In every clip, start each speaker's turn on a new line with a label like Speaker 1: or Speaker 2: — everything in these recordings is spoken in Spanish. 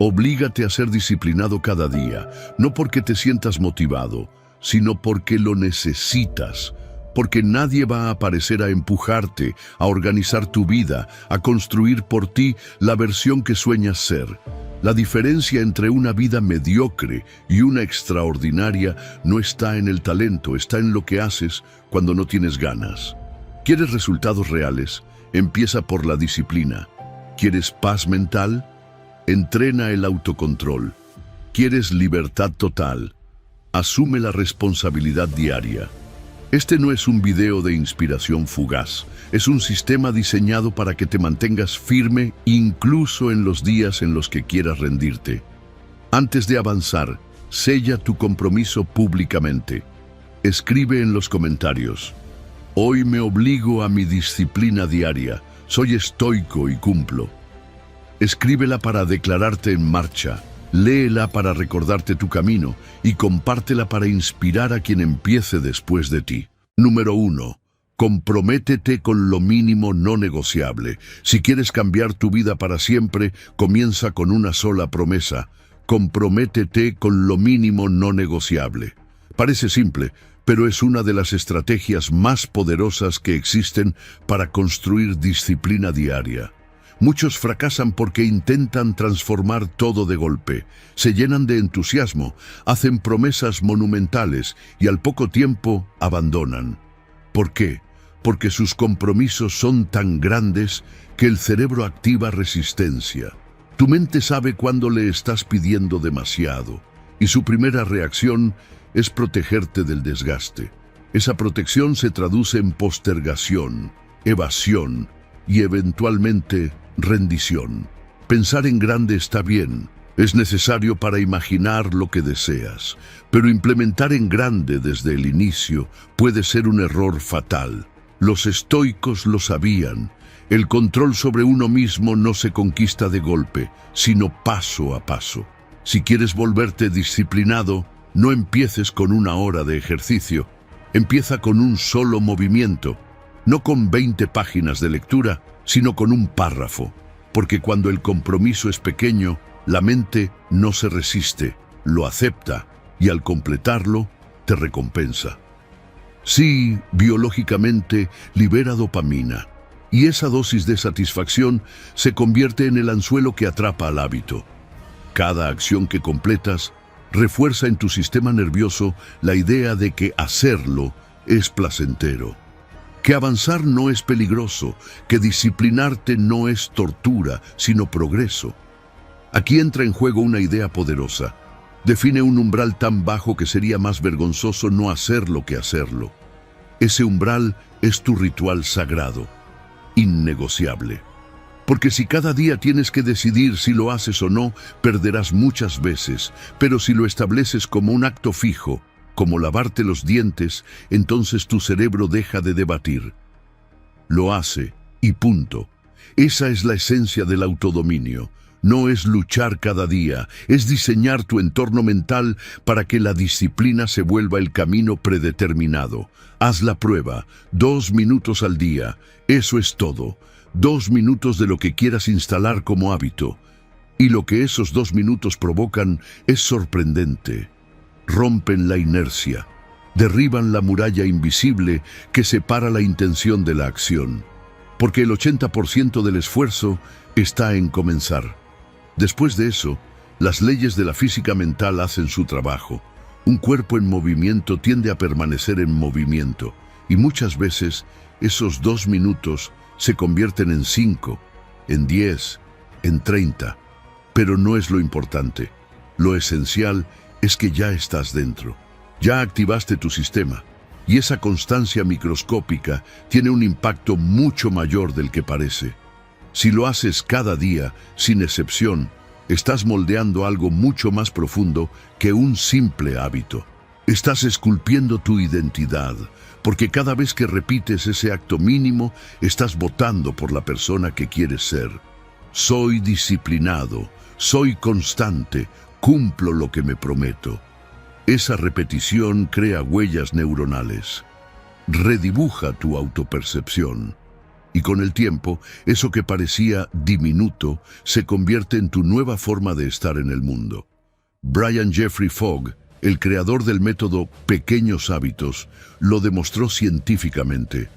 Speaker 1: Oblígate a ser disciplinado cada día, no porque te sientas motivado, sino porque lo necesitas, porque nadie va a aparecer a empujarte, a organizar tu vida, a construir por ti la versión que sueñas ser. La diferencia entre una vida mediocre y una extraordinaria no está en el talento, está en lo que haces cuando no tienes ganas. ¿Quieres resultados reales? Empieza por la disciplina. ¿Quieres paz mental? Entrena el autocontrol. ¿Quieres libertad total? Asume la responsabilidad diaria. Este no es un video de inspiración fugaz, es un sistema diseñado para que te mantengas firme incluso en los días en los que quieras rendirte. Antes de avanzar, sella tu compromiso públicamente. Escribe en los comentarios: hoy me obligo a mi disciplina diaria, soy estoico y cumplo. Escríbela para declararte en marcha. Léela para recordarte tu camino y compártela para inspirar a quien empiece después de ti. Número 1. Comprométete con lo mínimo no negociable. Si quieres cambiar tu vida para siempre, comienza con una sola promesa. Comprométete con lo mínimo no negociable. Parece simple, pero es una de las estrategias más poderosas que existen para construir disciplina diaria. Muchos fracasan porque intentan transformar todo de golpe, se llenan de entusiasmo, hacen promesas monumentales y al poco tiempo abandonan. ¿Por qué? Porque sus compromisos son tan grandes que el cerebro activa resistencia. Tu mente sabe cuándo le estás pidiendo demasiado y su primera reacción es protegerte del desgaste. Esa protección se traduce en postergación, evasión y eventualmente rendición. Pensar en grande está bien, es necesario para imaginar lo que deseas, pero implementar en grande desde el inicio puede ser un error fatal. Los estoicos lo sabían. El control sobre uno mismo no se conquista de golpe, sino paso a paso. Si quieres volverte disciplinado, no empieces con 1 hora de ejercicio. Empieza con un solo movimiento, no con 20 páginas de lectura, sino con un párrafo, porque cuando el compromiso es pequeño, la mente no se resiste, lo acepta y al completarlo, te recompensa. Sí, biológicamente libera dopamina, y esa dosis de satisfacción se convierte en el anzuelo que atrapa al hábito. Cada acción que completas refuerza en tu sistema nervioso la idea de que hacerlo es placentero. Que avanzar no es peligroso, que disciplinarte no es tortura, sino progreso. Aquí entra en juego una idea poderosa. Define un umbral tan bajo que sería más vergonzoso no hacerlo que hacerlo. Ese umbral es tu ritual sagrado, innegociable. Porque si cada día tienes que decidir si lo haces o no, perderás muchas veces, pero si lo estableces como un acto fijo, como lavarte los dientes, entonces tu cerebro deja de debatir. Lo hace, y punto. Esa es la esencia del autodominio. No es luchar cada día, es diseñar tu entorno mental para que la disciplina se vuelva el camino predeterminado. Haz la prueba, 2 minutos al día, eso es todo. 2 minutos de lo que quieras instalar como hábito. Y lo que esos 2 minutos provocan es sorprendente. Rompen la inercia, derriban la muralla invisible que separa la intención de la acción, porque el 80% del esfuerzo está en comenzar. Después de eso, las leyes de la física mental hacen su trabajo. Un cuerpo en movimiento tiende a permanecer en movimiento, y muchas veces esos 2 minutos se convierten en 5, en 10, en 30. Pero no es lo importante. Lo esencial es que ya estás dentro, ya activaste tu sistema, y esa constancia microscópica tiene un impacto mucho mayor del que parece. Si lo haces cada día, sin excepción, estás moldeando algo mucho más profundo que un simple hábito. Estás esculpiendo tu identidad, porque cada vez que repites ese acto mínimo, estás votando por la persona que quieres ser. Soy disciplinado, soy constante, cumplo lo que me prometo. Esa repetición crea huellas neuronales. Redibuja tu autopercepción. Y con el tiempo, eso que parecía diminuto se convierte en tu nueva forma de estar en el mundo. Brian Jeffrey Fogg, el creador del método Pequeños Hábitos, lo demostró científicamente.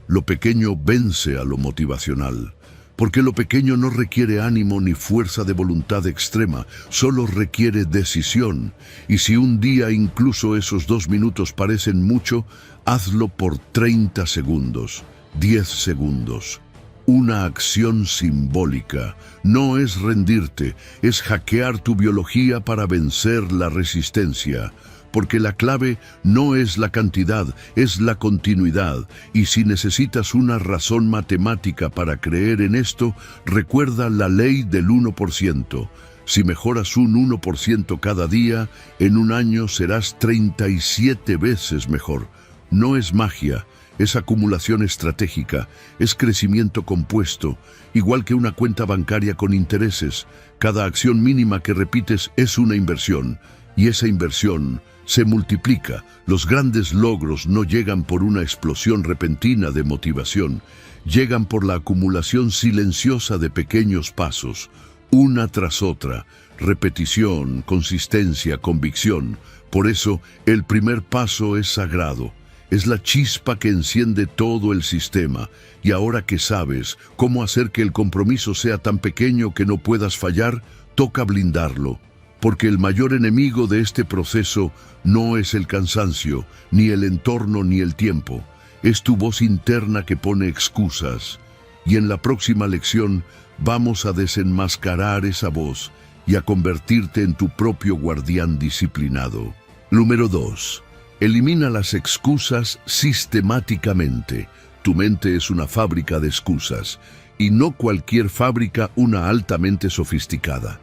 Speaker 1: Lo pequeño vence a lo motivacional, porque lo pequeño no requiere ánimo ni fuerza de voluntad extrema, solo requiere decisión. Y si un día incluso esos 2 minutos parecen mucho, hazlo por 30 segundos. 10 segundos. Una acción simbólica. No es rendirte, es hackear tu biología para vencer la resistencia. Porque la clave no es la cantidad, es la continuidad. Y si necesitas una razón matemática para creer en esto, recuerda la ley del 1%. Si mejoras un 1% cada día, en un año serás 37 veces mejor. No es magia. Es acumulación estratégica, es crecimiento compuesto, igual que una cuenta bancaria con intereses. Cada acción mínima que repites es una inversión, y esa inversión se multiplica. Los grandes logros no llegan por una explosión repentina de motivación, llegan por la acumulación silenciosa de pequeños pasos, una tras otra, repetición, consistencia, convicción. Por eso, el primer paso es sagrado. Es la chispa que enciende todo el sistema, y ahora que sabes cómo hacer que el compromiso sea tan pequeño que no puedas fallar, toca blindarlo, porque el mayor enemigo de este proceso no es el cansancio, ni el entorno, ni el tiempo. Es tu voz interna que pone excusas. Y en la próxima lección vamos a desenmascarar esa voz y a convertirte en tu propio guardián disciplinado. Número 2. Elimina las excusas sistemáticamente. Tu mente es una fábrica de excusas, y no cualquier fábrica una altamente sofisticada,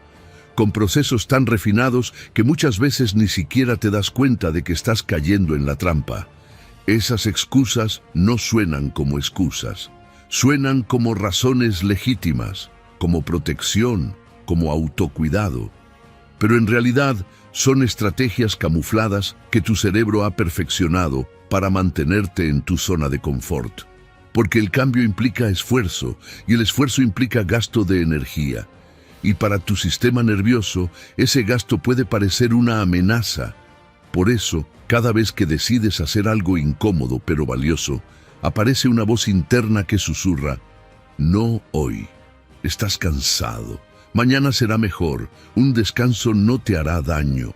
Speaker 1: con procesos tan refinados que muchas veces ni siquiera te das cuenta de que estás cayendo en la trampa. Esas excusas no suenan como excusas, suenan como razones legítimas, como protección, como autocuidado. Pero en realidad son estrategias camufladas que tu cerebro ha perfeccionado para mantenerte en tu zona de confort. Porque el cambio implica esfuerzo, y el esfuerzo implica gasto de energía. Y para tu sistema nervioso, ese gasto puede parecer una amenaza. Por eso, cada vez que decides hacer algo incómodo pero valioso, aparece una voz interna que susurra: no hoy, estás cansado. Mañana será mejor, un descanso no te hará daño.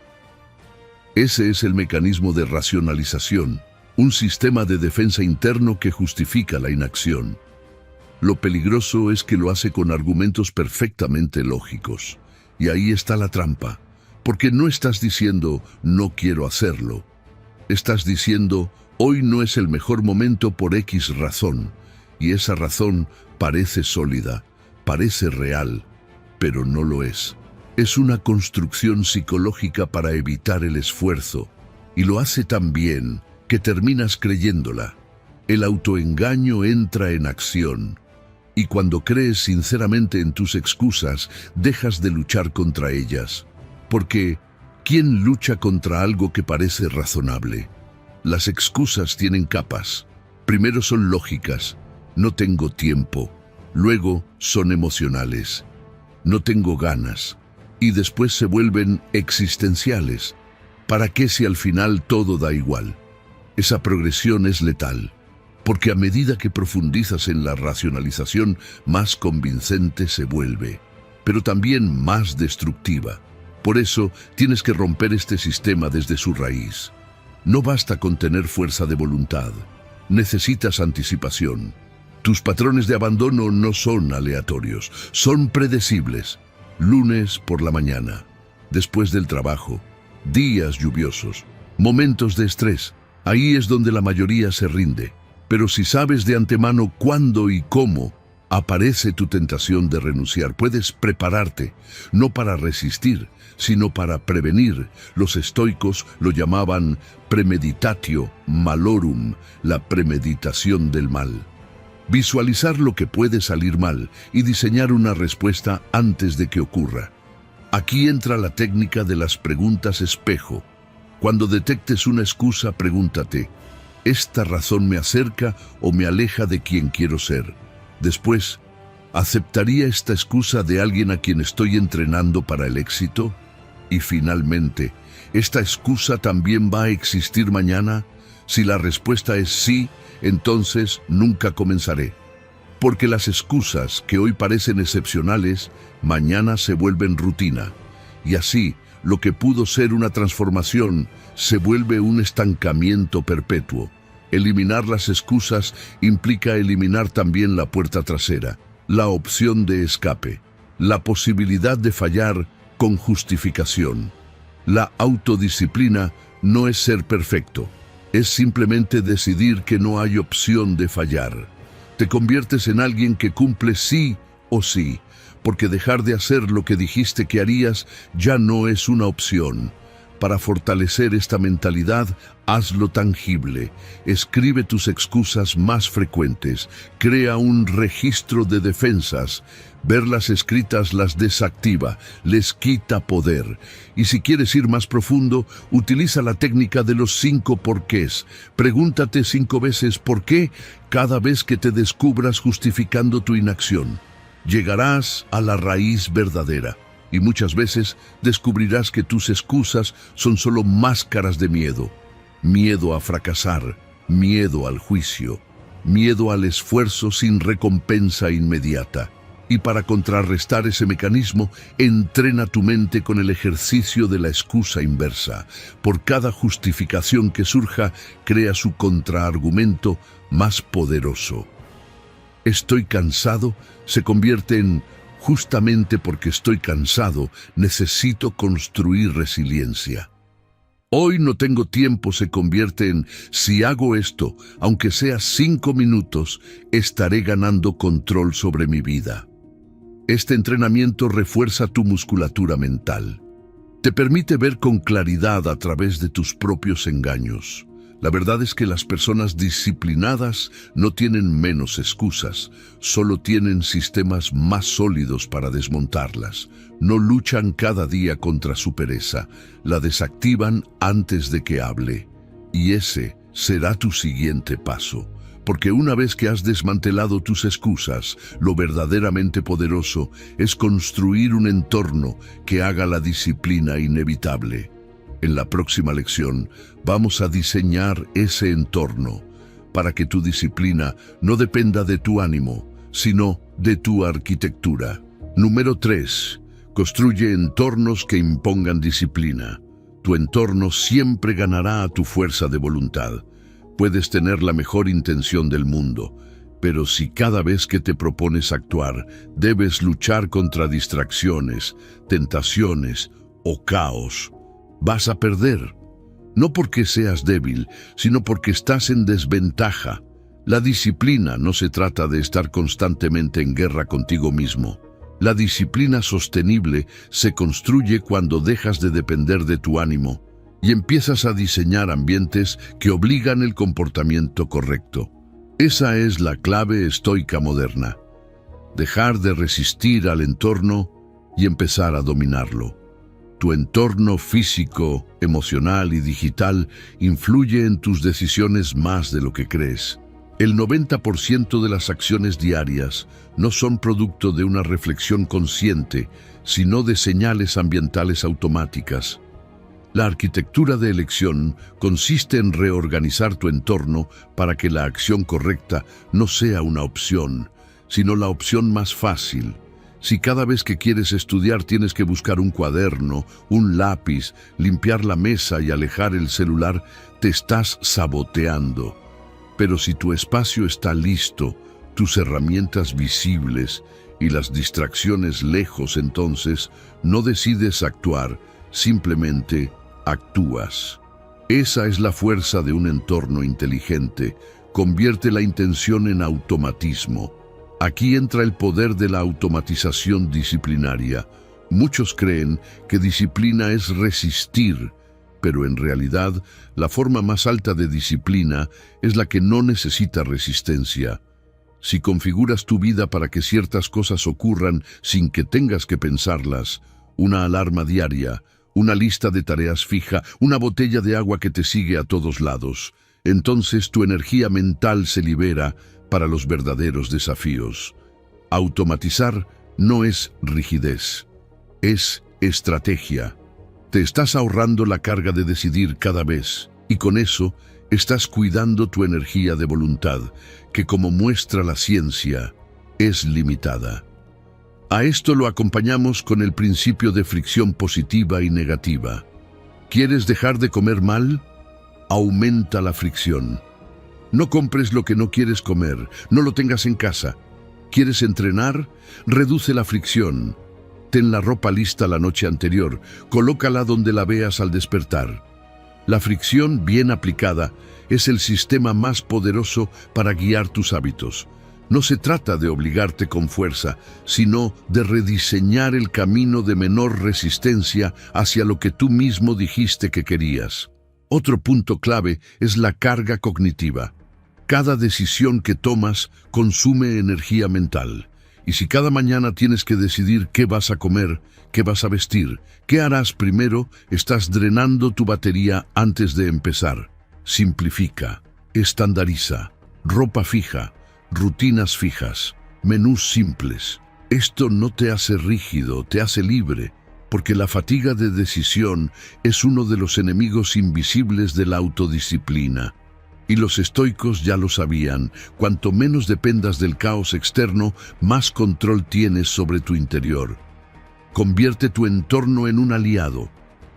Speaker 1: Ese es el mecanismo de racionalización, un sistema de defensa interno que justifica la inacción. Lo peligroso es que lo hace con argumentos perfectamente lógicos. Y ahí está la trampa, porque no estás diciendo no quiero hacerlo. Estás diciendo hoy no es el mejor momento por X razón, y esa razón parece sólida, parece real, pero no lo es. Es una construcción psicológica para evitar el esfuerzo, y lo hace tan bien que terminas creyéndola. El autoengaño entra en acción, y cuando crees sinceramente en tus excusas, dejas de luchar contra ellas. Porque, ¿quién lucha contra algo que parece razonable? Las excusas tienen capas. Primero son lógicas, no tengo tiempo. Luego son emocionales, no tengo ganas, y después se vuelven existenciales. ¿Para qué si al final todo da igual? Esa progresión es letal, porque a medida que profundizas en la racionalización, más convincente se vuelve, pero también más destructiva. Por eso tienes que romper este sistema desde su raíz. No basta con tener fuerza de voluntad, necesitas anticipación. Tus patrones de abandono no son aleatorios, son predecibles. Lunes por la mañana, después del trabajo, días lluviosos, momentos de estrés. Ahí es donde la mayoría se rinde. Pero si sabes de antemano cuándo y cómo aparece tu tentación de renunciar, puedes prepararte, no para resistir, sino para prevenir. Los estoicos lo llamaban premeditatio malorum, la premeditación del mal. Visualizar lo que puede salir mal y diseñar una respuesta antes de que ocurra. Aquí entra la técnica de las preguntas espejo. Cuando detectes una excusa, pregúntate: ¿esta razón me acerca o me aleja de quien quiero ser? Después, ¿aceptaría esta excusa de alguien a quien estoy entrenando para el éxito? Y finalmente, ¿esta excusa también va a existir mañana? Si la respuesta es sí, entonces nunca comenzaré. Porque las excusas que hoy parecen excepcionales, mañana se vuelven rutina. Y así, lo que pudo ser una transformación se vuelve un estancamiento perpetuo. Eliminar las excusas implica eliminar también la puerta trasera, la opción de escape, la posibilidad de fallar con justificación. La autodisciplina no es ser perfecto, es simplemente decidir que no hay opción de fallar. Te conviertes en alguien que cumple sí o sí, porque dejar de hacer lo que dijiste que harías ya no es una opción. Para fortalecer esta mentalidad, hazlo tangible. Escribe tus excusas más frecuentes. Crea un registro de defensas. Verlas escritas las desactiva, les quita poder. Y si quieres ir más profundo, utiliza la técnica de los 5 porqués. Pregúntate 5 veces por qué cada vez que te descubras justificando tu inacción. Llegarás a la raíz verdadera. Y muchas veces descubrirás que tus excusas son solo máscaras de miedo. Miedo a fracasar, miedo al juicio, miedo al esfuerzo sin recompensa inmediata. Y para contrarrestar ese mecanismo, entrena tu mente con el ejercicio de la excusa inversa. Por cada justificación que surja, crea su contraargumento más poderoso. Estoy cansado se convierte en justamente porque estoy cansado, necesito construir resiliencia. Hoy no tengo tiempo se convierte en si hago esto, aunque sea 5 minutos, estaré ganando control sobre mi vida. Este entrenamiento refuerza tu musculatura mental. Te permite ver con claridad a través de tus propios engaños. La verdad es que las personas disciplinadas no tienen menos excusas, solo tienen sistemas más sólidos para desmontarlas. No luchan cada día contra su pereza, la desactivan antes de que hable. Y ese será tu siguiente paso, porque una vez que has desmantelado tus excusas, lo verdaderamente poderoso es construir un entorno que haga la disciplina inevitable. En la próxima lección vamos a diseñar ese entorno para que tu disciplina no dependa de tu ánimo, sino de tu arquitectura. Número 3. Construye entornos que impongan disciplina. Tu entorno siempre ganará a tu fuerza de voluntad. Puedes tener la mejor intención del mundo, pero si cada vez que te propones actuar debes luchar contra distracciones, tentaciones o caos, vas a perder. No porque seas débil, sino porque estás en desventaja. La disciplina no se trata de estar constantemente en guerra contigo mismo. La disciplina sostenible se construye cuando dejas de depender de tu ánimo y empiezas a diseñar ambientes que obligan el comportamiento correcto. Esa es la clave estoica moderna. Dejar de resistir al entorno y empezar a dominarlo. Tu entorno físico, emocional y digital influye en tus decisiones más de lo que crees. El 90% de las acciones diarias no son producto de una reflexión consciente, sino de señales ambientales automáticas. La arquitectura de elección consiste en reorganizar tu entorno para que la acción correcta no sea una opción, sino la opción más fácil. Si cada vez que quieres estudiar tienes que buscar un cuaderno, un lápiz, limpiar la mesa y alejar el celular, te estás saboteando. Pero si tu espacio está listo, tus herramientas visibles y las distracciones lejos, entonces no decides actuar, simplemente actúas. Esa es la fuerza de un entorno inteligente. Convierte la intención en automatismo. Aquí entra el poder de la automatización disciplinaria. Muchos creen que disciplina es resistir, pero en realidad la forma más alta de disciplina es la que no necesita resistencia. Si configuras tu vida para que ciertas cosas ocurran sin que tengas que pensarlas, una alarma diaria, una lista de tareas fija, una botella de agua que te sigue a todos lados, entonces tu energía mental se libera para los verdaderos desafíos. Automatizar no es rigidez, es estrategia. Te estás ahorrando la carga de decidir cada vez y con eso estás cuidando tu energía de voluntad, que como muestra la ciencia, es limitada. A esto lo acompañamos con el principio de fricción positiva y negativa. ¿Quieres dejar de comer mal? Aumenta la fricción. No compres lo que no quieres comer, no lo tengas en casa. ¿Quieres entrenar? Reduce la fricción. Ten la ropa lista la noche anterior, colócala donde la veas al despertar. La fricción bien aplicada es el sistema más poderoso para guiar tus hábitos. No se trata de obligarte con fuerza, sino de rediseñar el camino de menor resistencia hacia lo que tú mismo dijiste que querías. Otro punto clave es la carga cognitiva. Cada decisión que tomas consume energía mental. Y si cada mañana tienes que decidir qué vas a comer, qué vas a vestir, qué harás primero, estás drenando tu batería antes de empezar. Simplifica, estandariza, ropa fija, rutinas fijas, menús simples. Esto no te hace rígido, te hace libre, porque la fatiga de decisión es uno de los enemigos invisibles de la autodisciplina. Y los estoicos ya lo sabían, cuanto menos dependas del caos externo, más control tienes sobre tu interior. Convierte tu entorno en un aliado.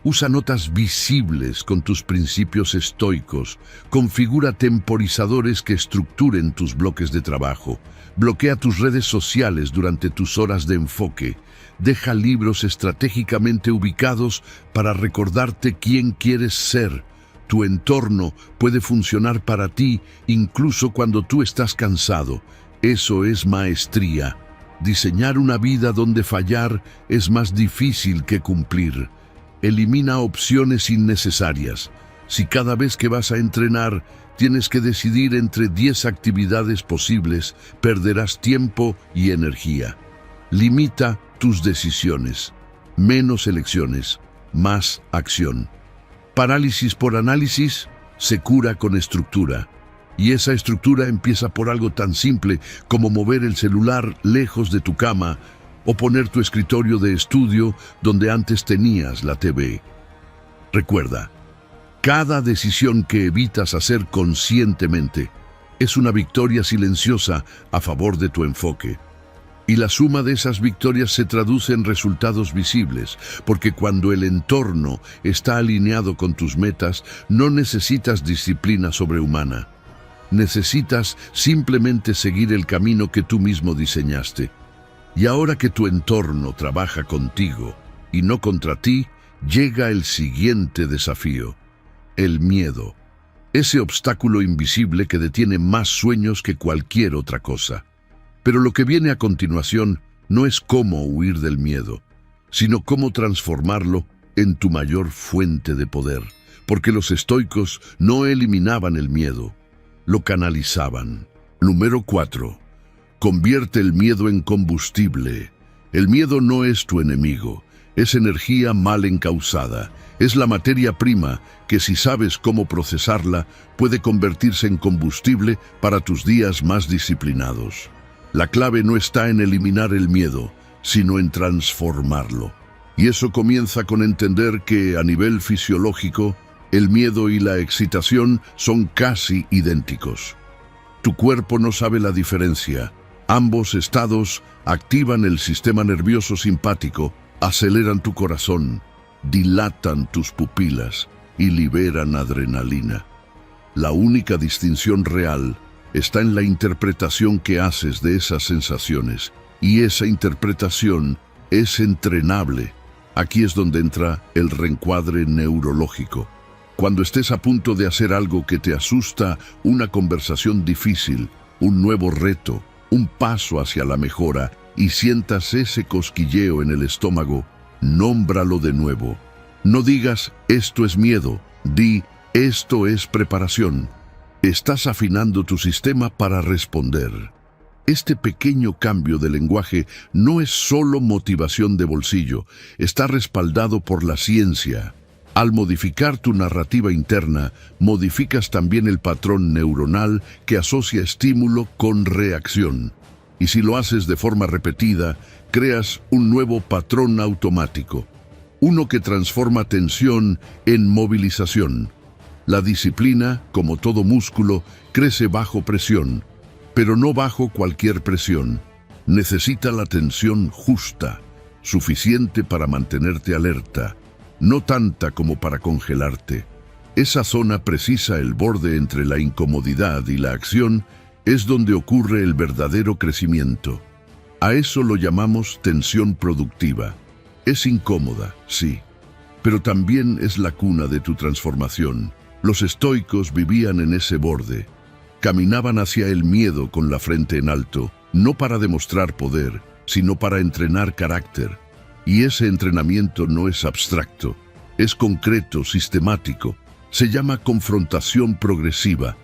Speaker 1: Usa notas visibles con tus principios estoicos. Configura temporizadores que estructuren tus bloques de trabajo. Bloquea tus redes sociales durante tus horas de enfoque. Deja libros estratégicamente ubicados para recordarte quién quieres ser. Tu entorno puede funcionar para ti incluso cuando tú estás cansado. Eso es maestría. Diseñar una vida donde fallar es más difícil que cumplir. Elimina opciones innecesarias. Si cada vez que vas a entrenar tienes que decidir entre 10 actividades posibles, perderás tiempo y energía. Limita tus decisiones. Menos elecciones, más acción. Parálisis por análisis se cura con estructura. Y esa estructura empieza por algo tan simple como mover el celular lejos de tu cama o poner tu escritorio de estudio donde antes tenías la TV. Recuerda, cada decisión que evitas hacer conscientemente es una victoria silenciosa a favor de tu enfoque. Y la suma de esas victorias se traduce en resultados visibles, porque cuando el entorno está alineado con tus metas, no necesitas disciplina sobrehumana. Necesitas simplemente seguir el camino que tú mismo diseñaste. Y ahora que tu entorno trabaja contigo y no contra ti, llega el siguiente desafío: el miedo. Ese obstáculo invisible que detiene más sueños que cualquier otra cosa. Pero lo que viene a continuación no es cómo huir del miedo, sino cómo transformarlo en tu mayor fuente de poder. Porque los estoicos no eliminaban el miedo, lo canalizaban. Número 4. Convierte el miedo en combustible. El miedo no es tu enemigo, es energía mal encauzada. Es la materia prima que, si sabes cómo procesarla, puede convertirse en combustible para tus días más disciplinados. La clave no está en eliminar el miedo, sino en transformarlo. Y eso comienza con entender que, a nivel fisiológico, el miedo y la excitación son casi idénticos. Tu cuerpo no sabe la diferencia. Ambos estados activan el sistema nervioso simpático, aceleran tu corazón, dilatan tus pupilas y liberan adrenalina. La única distinción real está en la interpretación que haces de esas sensaciones, y esa interpretación es entrenable. Aquí es donde entra el reencuadre neurológico. Cuando estés a punto de hacer algo que te asusta, una conversación difícil, un nuevo reto, un paso hacia la mejora, y sientas ese cosquilleo en el estómago, nómbralo de nuevo. No digas, esto es miedo, di, esto es preparación. Estás afinando tu sistema para responder. Este pequeño cambio de lenguaje no es solo motivación de bolsillo, está respaldado por la ciencia. Al modificar tu narrativa interna, modificas también el patrón neuronal que asocia estímulo con reacción. Y si lo haces de forma repetida, creas un nuevo patrón automático, uno que transforma tensión en movilización. La disciplina, como todo músculo, crece bajo presión, pero no bajo cualquier presión. Necesita la tensión justa, suficiente para mantenerte alerta, no tanta como para congelarte. Esa zona precisa, el borde entre la incomodidad y la acción, es donde ocurre el verdadero crecimiento. A eso lo llamamos tensión productiva. Es incómoda, sí, pero también es la cuna de tu transformación. Los estoicos vivían en ese borde. Caminaban hacia el miedo con la frente en alto, no para demostrar poder, sino para entrenar carácter. Y ese entrenamiento no es abstracto, es concreto, sistemático. Se llama confrontación progresiva.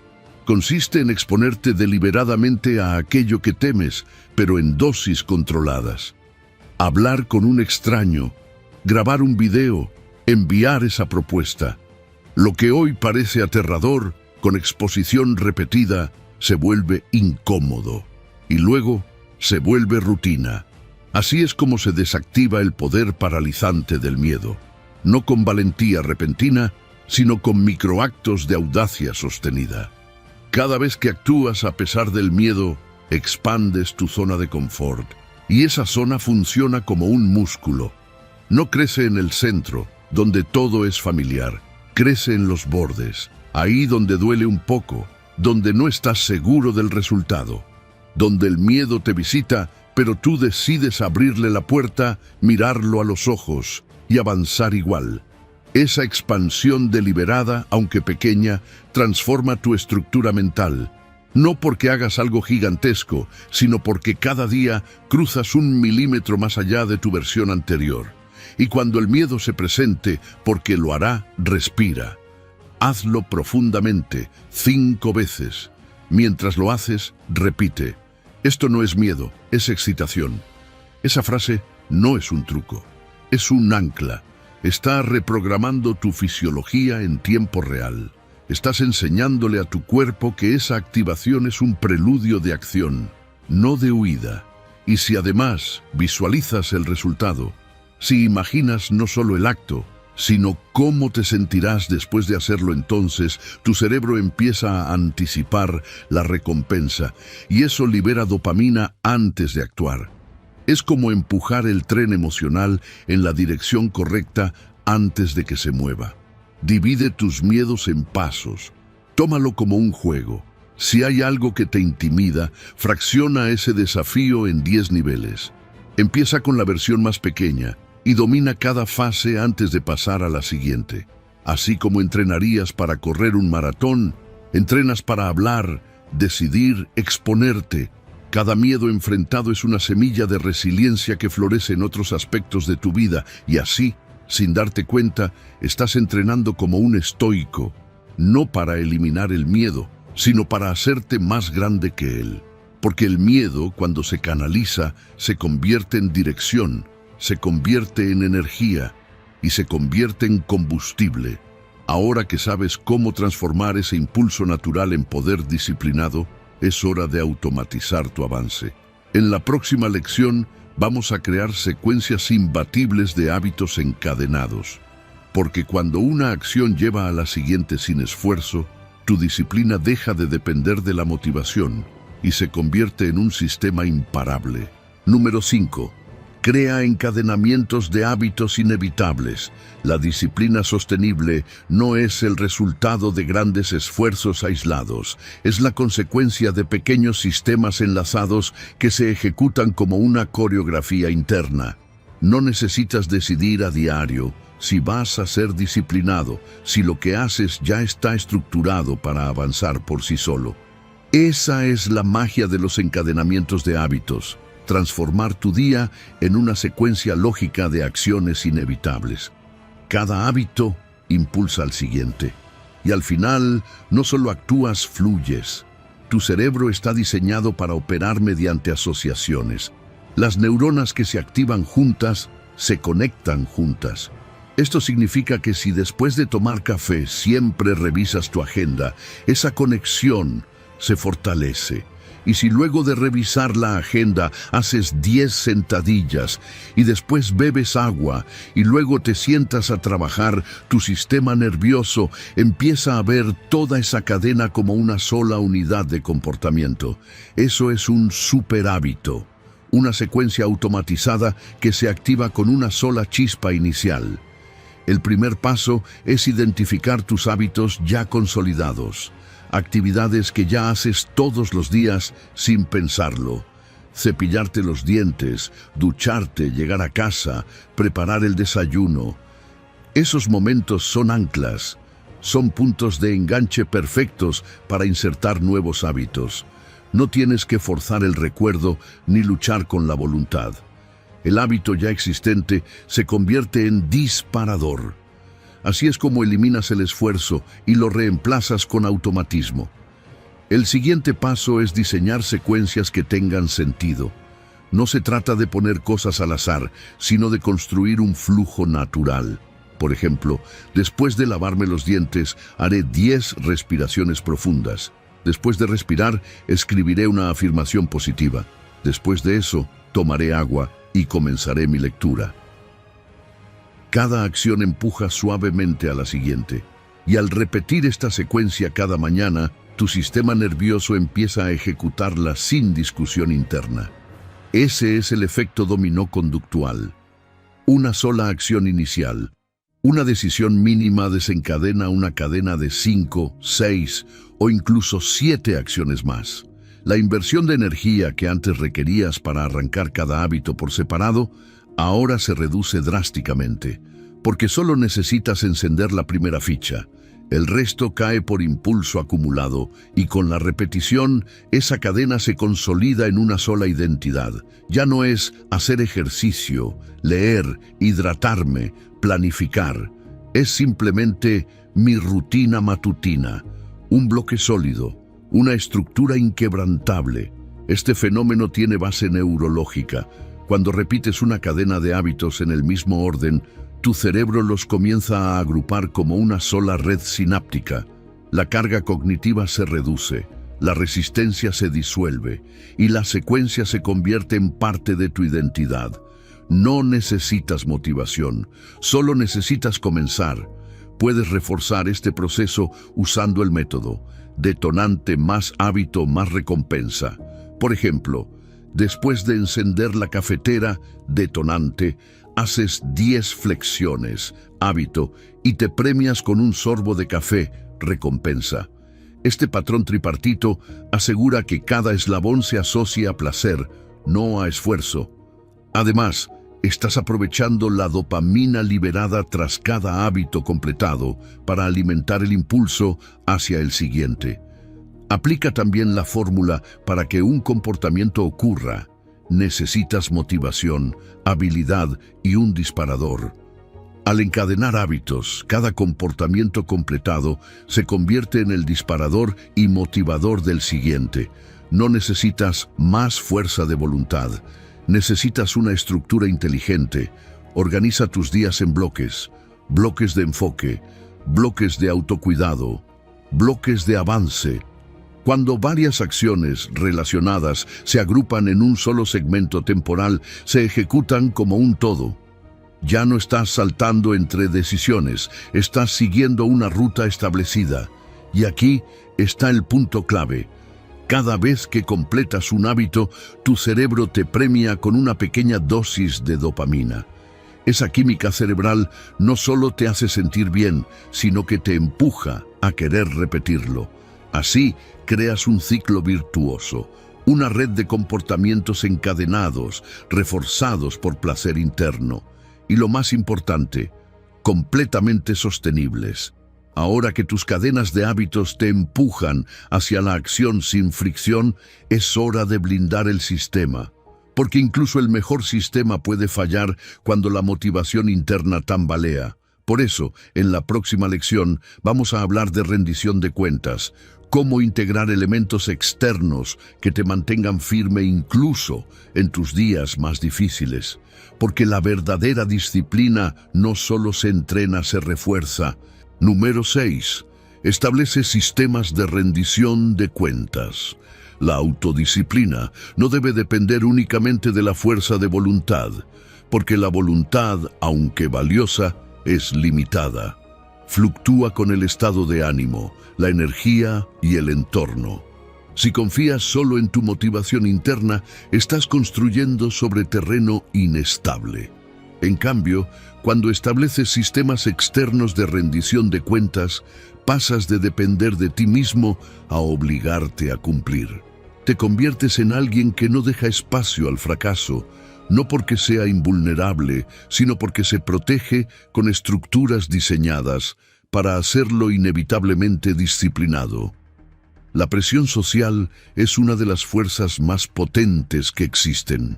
Speaker 1: Consiste en exponerte deliberadamente a aquello que temes, pero en dosis controladas. Hablar con un extraño, grabar un video, enviar esa propuesta. Lo que hoy parece aterrador, con exposición repetida, se vuelve incómodo. Y luego se vuelve rutina. Así es como se desactiva el poder paralizante del miedo, no con valentía repentina, sino con microactos de audacia sostenida. Cada vez que actúas a pesar del miedo, expandes tu zona de confort, y esa zona funciona como un músculo. No crece en el centro, donde todo es familiar, crece en los bordes, ahí donde duele un poco, donde no estás seguro del resultado, donde el miedo te visita, pero tú decides abrirle la puerta, mirarlo a los ojos y avanzar igual. Esa expansión deliberada, aunque pequeña, transforma tu estructura mental. No porque hagas algo gigantesco, sino porque cada día cruzas 1 milímetro más allá de tu versión anterior. Y cuando el miedo se presente, porque lo hará, respira. Hazlo profundamente, 5 veces. Mientras lo haces, repite: esto no es miedo, es excitación. Esa frase no es un truco, es un ancla. Está reprogramando tu fisiología en tiempo real. Estás enseñándole a tu cuerpo que esa activación es un preludio de acción, no de huida. Y si además visualizas el resultado, si imaginas no solo el acto, sino cómo te sentirás después de hacerlo, entonces tu cerebro empieza a anticipar la recompensa y eso libera dopamina antes de actuar. Es como empujar el tren emocional en la dirección correcta antes de que se mueva. Divide tus miedos en pasos. Tómalo como un juego. Si hay algo que te intimida, fracciona ese desafío en 10 niveles. Empieza con la versión más pequeña y domina cada fase antes de pasar a la siguiente. Así como entrenarías para correr un maratón, entrenas para hablar, decidir, exponerte. Cada miedo enfrentado es una semilla de resiliencia que florece en otros aspectos de tu vida y así, sin darte cuenta, estás entrenando como un estoico, no para eliminar el miedo, sino para hacerte más grande que él. Porque el miedo, cuando se canaliza, se convierte en dirección, se convierte en energía y se convierte en combustible. Ahora que sabes cómo transformar ese impulso natural en poder disciplinado, es hora de automatizar tu avance. En la próxima lección vamos a crear secuencias imbatibles de hábitos encadenados. Porque cuando una acción lleva a la siguiente sin esfuerzo, tu disciplina deja de depender de la motivación y se convierte en un sistema imparable. Número 5. Crea encadenamientos de hábitos inevitables. La disciplina sostenible no es el resultado de grandes esfuerzos aislados, es la consecuencia de pequeños sistemas enlazados que se ejecutan como una coreografía interna. No necesitas decidir a diario si vas a ser disciplinado, si lo que haces ya está estructurado para avanzar por sí solo. Esa es la magia de los encadenamientos de hábitos. Transformar tu día en una secuencia lógica de acciones inevitables. Cada hábito impulsa al siguiente. Y al final, no solo actúas, fluyes. Tu cerebro está diseñado para operar mediante asociaciones. Las neuronas que se activan juntas, se conectan juntas. Esto significa que si después de tomar café siempre revisas tu agenda, esa conexión se fortalece. Y si luego de revisar la agenda haces 10 sentadillas y después bebes agua y luego te sientas a trabajar, tu sistema nervioso empieza a ver toda esa cadena como una sola unidad de comportamiento. Eso es un superhábito, una secuencia automatizada que se activa con una sola chispa inicial. El primer paso es identificar tus hábitos ya consolidados. Actividades que ya haces todos los días sin pensarlo. Cepillarte los dientes, ducharte, llegar a casa, preparar el desayuno. Esos momentos son anclas, son puntos de enganche perfectos para insertar nuevos hábitos. No tienes que forzar el recuerdo ni luchar con la voluntad. El hábito ya existente se convierte en disparador. Así es como eliminas el esfuerzo y lo reemplazas con automatismo. El siguiente paso es diseñar secuencias que tengan sentido. No se trata de poner cosas al azar, sino de construir un flujo natural. Por ejemplo, después de lavarme los dientes, haré 10 respiraciones profundas. Después de respirar, escribiré una afirmación positiva. Después de eso, tomaré agua y comenzaré mi lectura. Cada acción empuja suavemente a la siguiente, y al repetir esta secuencia cada mañana, tu sistema nervioso empieza a ejecutarla sin discusión interna. Ese es el efecto dominó conductual. Una sola acción inicial, una decisión mínima desencadena una cadena de 5, 6 o incluso 7 acciones más. La inversión de energía que antes requerías para arrancar cada hábito por separado, ahora se reduce drásticamente, porque solo necesitas encender la primera ficha. El resto cae por impulso acumulado y con la repetición, esa cadena se consolida en una sola identidad. Ya no es hacer ejercicio, leer, hidratarme, planificar. Es simplemente mi rutina matutina, un bloque sólido, una estructura inquebrantable. Este fenómeno tiene base neurológica. Cuando repites una cadena de hábitos en el mismo orden, tu cerebro los comienza a agrupar como una sola red sináptica. La carga cognitiva se reduce, la resistencia se disuelve y la secuencia se convierte en parte de tu identidad. No necesitas motivación, solo necesitas comenzar. Puedes reforzar este proceso usando el método detonante más hábito más recompensa. Por ejemplo, después de encender la cafetera, detonante, haces 10 flexiones, hábito, y te premias con un sorbo de café, recompensa. Este patrón tripartito asegura que cada eslabón se asocia a placer, no a esfuerzo. Además, estás aprovechando la dopamina liberada tras cada hábito completado para alimentar el impulso hacia el siguiente. Aplica también la fórmula para que un comportamiento ocurra. Necesitas motivación, habilidad y un disparador. Al encadenar hábitos, cada comportamiento completado se convierte en el disparador y motivador del siguiente. No necesitas más fuerza de voluntad. Necesitas una estructura inteligente. Organiza tus días en bloques, bloques de enfoque, bloques de autocuidado, bloques de avance. Cuando varias acciones relacionadas se agrupan en un solo segmento temporal, se ejecutan como un todo. Ya no estás saltando entre decisiones, estás siguiendo una ruta establecida. Y aquí está el punto clave. Cada vez que completas un hábito, tu cerebro te premia con una pequeña dosis de dopamina. Esa química cerebral no solo te hace sentir bien, sino que te empuja a querer repetirlo. Así, creas un ciclo virtuoso, una red de comportamientos encadenados, reforzados por placer interno. Y lo más importante, completamente sostenibles. Ahora que tus cadenas de hábitos te empujan hacia la acción sin fricción, es hora de blindar el sistema. Porque incluso el mejor sistema puede fallar cuando la motivación interna tambalea. Por eso, en la próxima lección, vamos a hablar de rendición de cuentas, cómo integrar elementos externos que te mantengan firme incluso en tus días más difíciles. Porque la verdadera disciplina no solo se entrena, se refuerza. Número 6. Establece sistemas de rendición de cuentas. La autodisciplina no debe depender únicamente de la fuerza de voluntad, porque la voluntad, aunque valiosa, es limitada. Fluctúa con el estado de ánimo, la energía y el entorno. Si confías solo en tu motivación interna, estás construyendo sobre terreno inestable. En cambio, cuando estableces sistemas externos de rendición de cuentas, pasas de depender de ti mismo a obligarte a cumplir. Te conviertes en alguien que no deja espacio al fracaso, no porque sea invulnerable, sino porque se protege con estructuras diseñadas para hacerlo inevitablemente disciplinado. La presión social es una de las fuerzas más potentes que existen.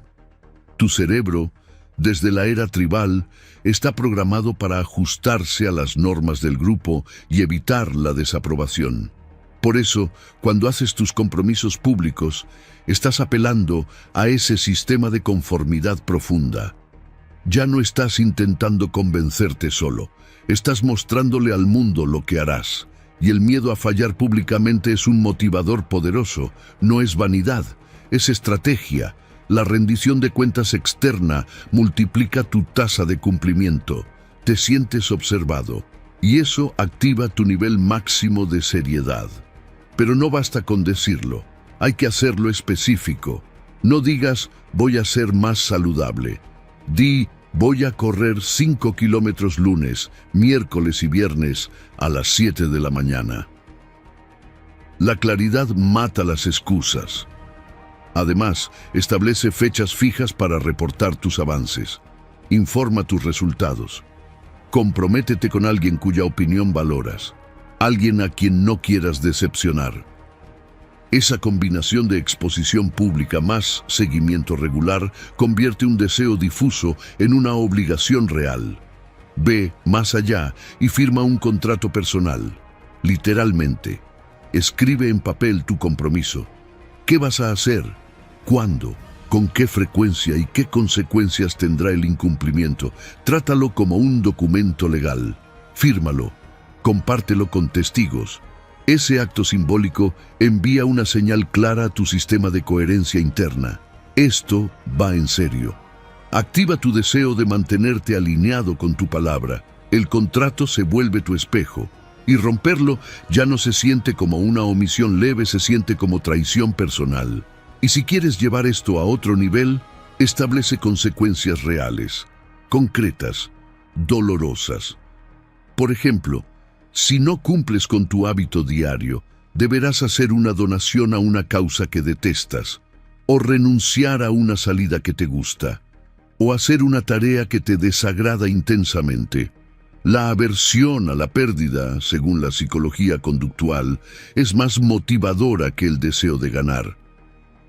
Speaker 1: Tu cerebro, desde la era tribal, está programado para ajustarse a las normas del grupo y evitar la desaprobación. Por eso, cuando haces tus compromisos públicos, estás apelando a ese sistema de conformidad profunda. Ya no estás intentando convencerte solo, estás mostrándole al mundo lo que harás. Y el miedo a fallar públicamente es un motivador poderoso, no es vanidad, es estrategia. La rendición de cuentas externa multiplica tu tasa de cumplimiento. Te sientes observado, y eso activa tu nivel máximo de seriedad. Pero no basta con decirlo, hay que hacerlo específico. No digas, voy a ser más saludable. Di, voy a correr 5 kilómetros lunes, miércoles y viernes a las 7 de la mañana. La claridad mata las excusas. Además, establece fechas fijas para reportar tus avances. Informa tus resultados. Comprométete con alguien cuya opinión valoras. Alguien a quien no quieras decepcionar. Esa combinación de exposición pública más seguimiento regular convierte un deseo difuso en una obligación real. Ve más allá y firma un contrato personal. Literalmente, escribe en papel tu compromiso. ¿Qué vas a hacer? ¿Cuándo? ¿Con qué frecuencia y qué consecuencias tendrá el incumplimiento? Trátalo como un documento legal. Fírmalo. Compártelo con testigos. Ese acto simbólico envía una señal clara a tu sistema de coherencia interna. Esto va en serio. Activa tu deseo de mantenerte alineado con tu palabra. El contrato se vuelve tu espejo. Y romperlo ya no se siente como una omisión leve, se siente como traición personal. Y si quieres llevar esto a otro nivel, establece consecuencias reales, concretas, dolorosas. Por ejemplo, si no cumples con tu hábito diario, deberás hacer una donación a una causa que detestas, o renunciar a una salida que te gusta, o hacer una tarea que te desagrada intensamente. La aversión a la pérdida, según la psicología conductual, es más motivadora que el deseo de ganar.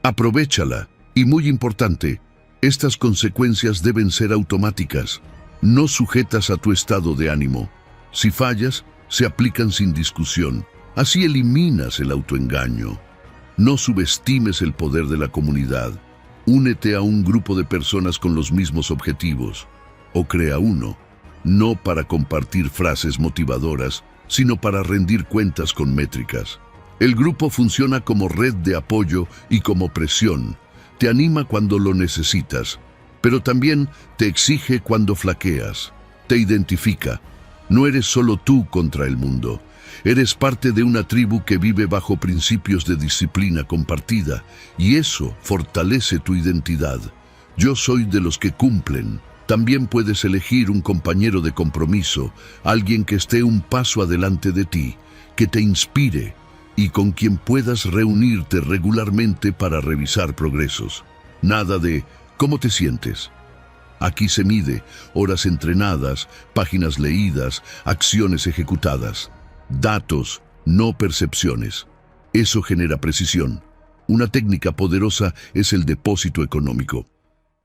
Speaker 1: Aprovéchala, y muy importante, estas consecuencias deben ser automáticas, no sujetas a tu estado de ánimo. Si fallas, se aplican sin discusión. Así eliminas el autoengaño. No subestimes el poder de la comunidad. Únete a un grupo de personas con los mismos objetivos. O crea uno, no para compartir frases motivadoras, sino para rendir cuentas con métricas. El grupo funciona como red de apoyo y como presión. Te anima cuando lo necesitas, pero también te exige cuando flaqueas. Te identifica. No eres solo tú contra el mundo. Eres parte de una tribu que vive bajo principios de disciplina compartida, y eso fortalece tu identidad. Yo soy de los que cumplen. También puedes elegir un compañero de compromiso, alguien que esté un paso adelante de ti, que te inspire y con quien puedas reunirte regularmente para revisar progresos. Nada de ¿cómo te sientes? Aquí se mide horas entrenadas, páginas leídas, acciones ejecutadas. Datos, no percepciones. Eso genera precisión. Una técnica poderosa es el depósito económico.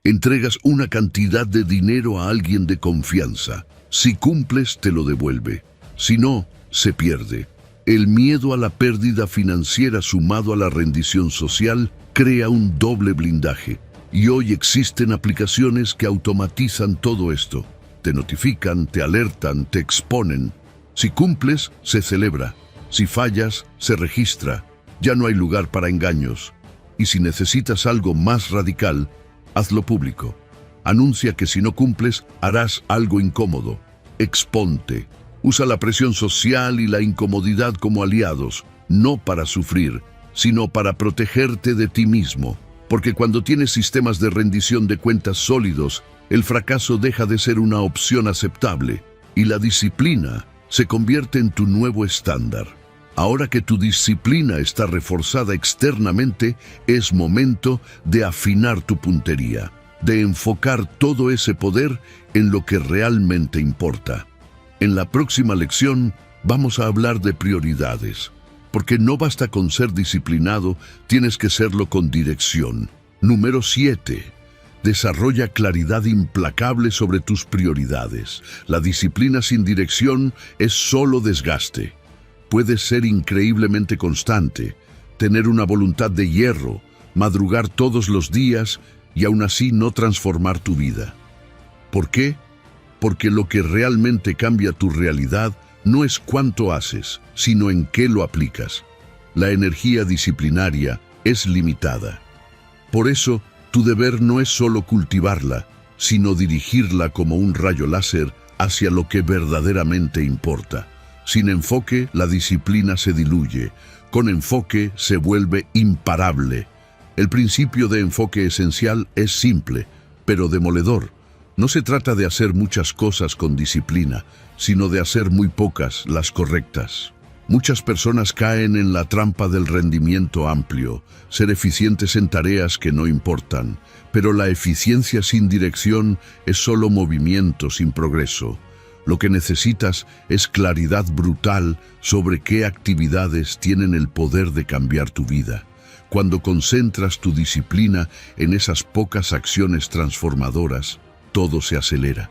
Speaker 1: Entregas una cantidad de dinero a alguien de confianza. Si cumples, te lo devuelve. Si no, se pierde. El miedo a la pérdida financiera sumado a la rendición social crea un doble blindaje. Y hoy existen aplicaciones que automatizan todo esto. Te notifican, te alertan, te exponen. Si cumples, se celebra. Si fallas, se registra. Ya no hay lugar para engaños. Y si necesitas algo más radical, hazlo público. Anuncia que si no cumples, harás algo incómodo. Exponte. Usa la presión social y la incomodidad como aliados, no para sufrir, sino para protegerte de ti mismo. Porque cuando tienes sistemas de rendición de cuentas sólidos, el fracaso deja de ser una opción aceptable y la disciplina se convierte en tu nuevo estándar. Ahora que tu disciplina está reforzada externamente, es momento de afinar tu puntería, de enfocar todo ese poder en lo que realmente importa. En la próxima lección vamos a hablar de prioridades, porque no basta con ser disciplinado, tienes que serlo con dirección. Número 7. Desarrolla claridad implacable sobre tus prioridades. La disciplina sin dirección es solo desgaste. Puedes ser increíblemente constante, tener una voluntad de hierro, madrugar todos los días y aún así no transformar tu vida. ¿Por qué? Porque lo que realmente cambia tu realidad no es cuánto haces, sino en qué lo aplicas. La energía disciplinaria es limitada. Por eso, tu deber no es solo cultivarla, sino dirigirla como un rayo láser hacia lo que verdaderamente importa. Sin enfoque, la disciplina se diluye. Con enfoque, se vuelve imparable. El principio de enfoque esencial es simple, pero demoledor. No se trata de hacer muchas cosas con disciplina, sino de hacer muy pocas, las correctas. Muchas personas caen en la trampa del rendimiento amplio, ser eficientes en tareas que no importan, pero la eficiencia sin dirección es solo movimiento sin progreso. Lo que necesitas es claridad brutal sobre qué actividades tienen el poder de cambiar tu vida. Cuando concentras tu disciplina en esas pocas acciones transformadoras, todo se acelera.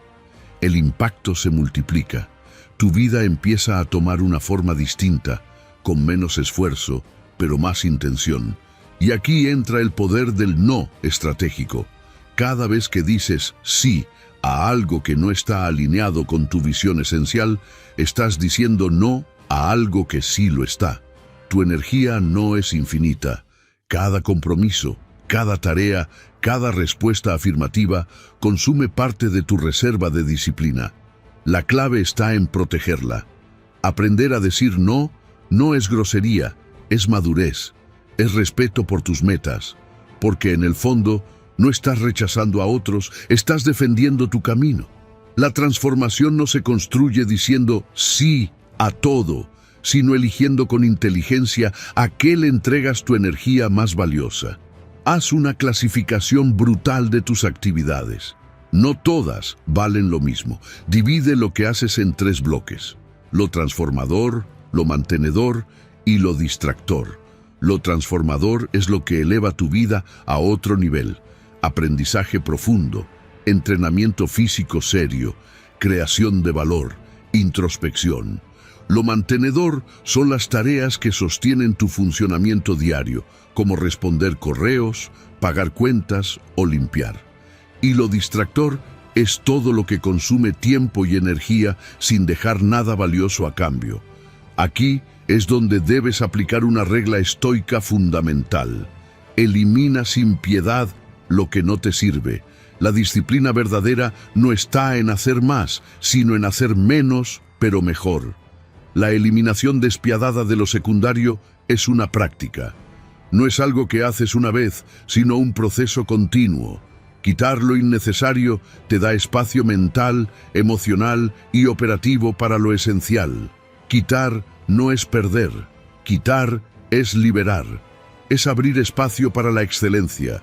Speaker 1: El impacto se multiplica. Tu vida empieza a tomar una forma distinta, con menos esfuerzo, pero más intención. Y aquí entra el poder del no estratégico. Cada vez que dices sí a algo que no está alineado con tu visión esencial, estás diciendo no a algo que sí lo está. Tu energía no es infinita. Cada compromiso, cada tarea, cada respuesta afirmativa consume parte de tu reserva de disciplina. La clave está en protegerla. Aprender a decir no, no es grosería, es madurez, es respeto por tus metas, porque en el fondo no estás rechazando a otros, estás defendiendo tu camino. La transformación no se construye diciendo sí a todo, sino eligiendo con inteligencia a qué le entregas tu energía más valiosa. Haz una clasificación brutal de tus actividades. No todas valen lo mismo. Divide lo que haces en 3 bloques: lo transformador, lo mantenedor y lo distractor. Lo transformador es lo que eleva tu vida a otro nivel: aprendizaje profundo, entrenamiento físico serio, creación de valor, introspección. Lo mantenedor son las tareas que sostienen tu funcionamiento diario, como responder correos, pagar cuentas o limpiar. Y lo distractor es todo lo que consume tiempo y energía sin dejar nada valioso a cambio. Aquí es donde debes aplicar una regla estoica fundamental. Elimina sin piedad lo que no te sirve. La disciplina verdadera no está en hacer más, sino en hacer menos, pero mejor. La eliminación despiadada de lo secundario es una práctica. No es algo que haces una vez, sino un proceso continuo. Quitar lo innecesario te da espacio mental, emocional y operativo para lo esencial. Quitar no es perder, quitar es liberar, es abrir espacio para la excelencia,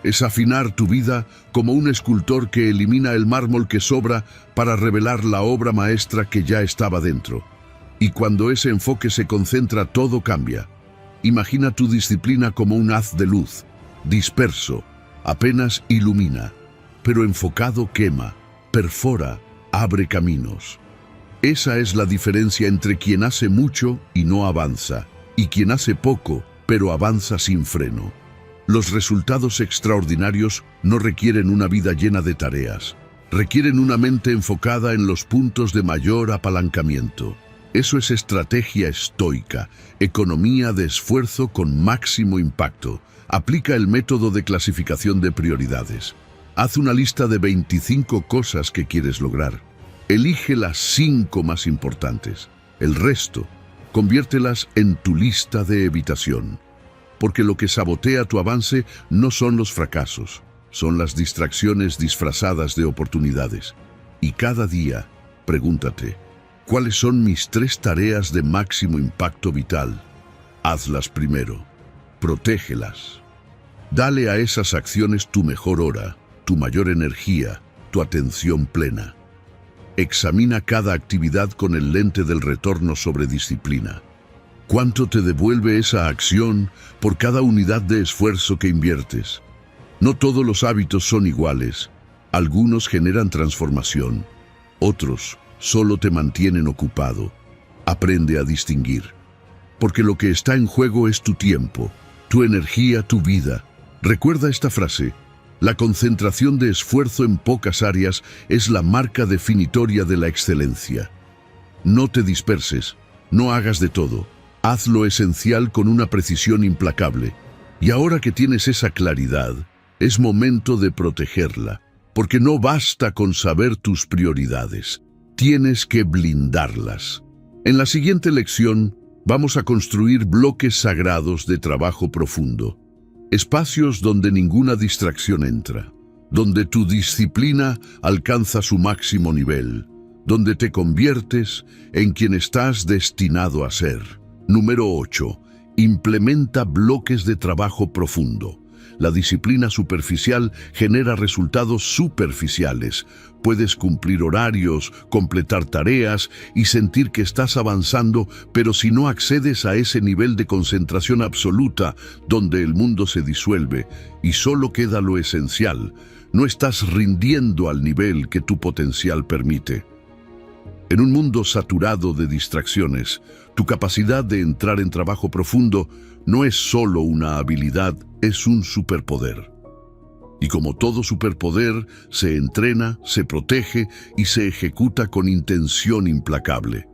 Speaker 1: es afinar tu vida como un escultor que elimina el mármol que sobra para revelar la obra maestra que ya estaba dentro. Y cuando ese enfoque se concentra, todo cambia. Imagina tu disciplina como un haz de luz, disperso, apenas ilumina, pero enfocado quema, perfora, abre caminos. Esa es la diferencia entre quien hace mucho y no avanza, y quien hace poco, pero avanza sin freno. Los resultados extraordinarios no requieren una vida llena de tareas, requieren una mente enfocada en los puntos de mayor apalancamiento. Eso es estrategia estoica, economía de esfuerzo con máximo impacto. Aplica el método de clasificación de prioridades. Haz una lista de 25 cosas que quieres lograr. Elige las 5 más importantes. El resto, conviértelas en tu lista de evitación. Porque lo que sabotea tu avance no son los fracasos, son las distracciones disfrazadas de oportunidades. Y cada día, pregúntate, ¿cuáles son mis 3 tareas de máximo impacto vital? Hazlas primero. Protégelas. Dale a esas acciones tu mejor hora, tu mayor energía, tu atención plena. Examina cada actividad con el lente del retorno sobre disciplina. ¿Cuánto te devuelve esa acción por cada unidad de esfuerzo que inviertes? No todos los hábitos son iguales. Algunos generan transformación, otros solo te mantienen ocupado. Aprende a distinguir. Porque lo que está en juego es tu tiempo, tu energía, tu vida. Recuerda esta frase: la concentración de esfuerzo en pocas áreas es la marca definitoria de la excelencia. No te disperses, no hagas de todo. Haz lo esencial con una precisión implacable. Y ahora que tienes esa claridad, es momento de protegerla, porque no basta con saber tus prioridades. Tienes que blindarlas. En la siguiente lección, vamos a construir bloques sagrados de trabajo profundo. Espacios donde ninguna distracción entra, donde tu disciplina alcanza su máximo nivel, donde te conviertes en quien estás destinado a ser. Número 8. Implementa bloques de trabajo profundo. La disciplina superficial genera resultados superficiales. Puedes cumplir horarios, completar tareas y sentir que estás avanzando, pero si no accedes a ese nivel de concentración absoluta donde el mundo se disuelve y solo queda lo esencial, no estás rindiendo al nivel que tu potencial permite. En un mundo saturado de distracciones, tu capacidad de entrar en trabajo profundo no es solo una habilidad, es un superpoder. Y como todo superpoder, se entrena, se protege y se ejecuta con intención implacable.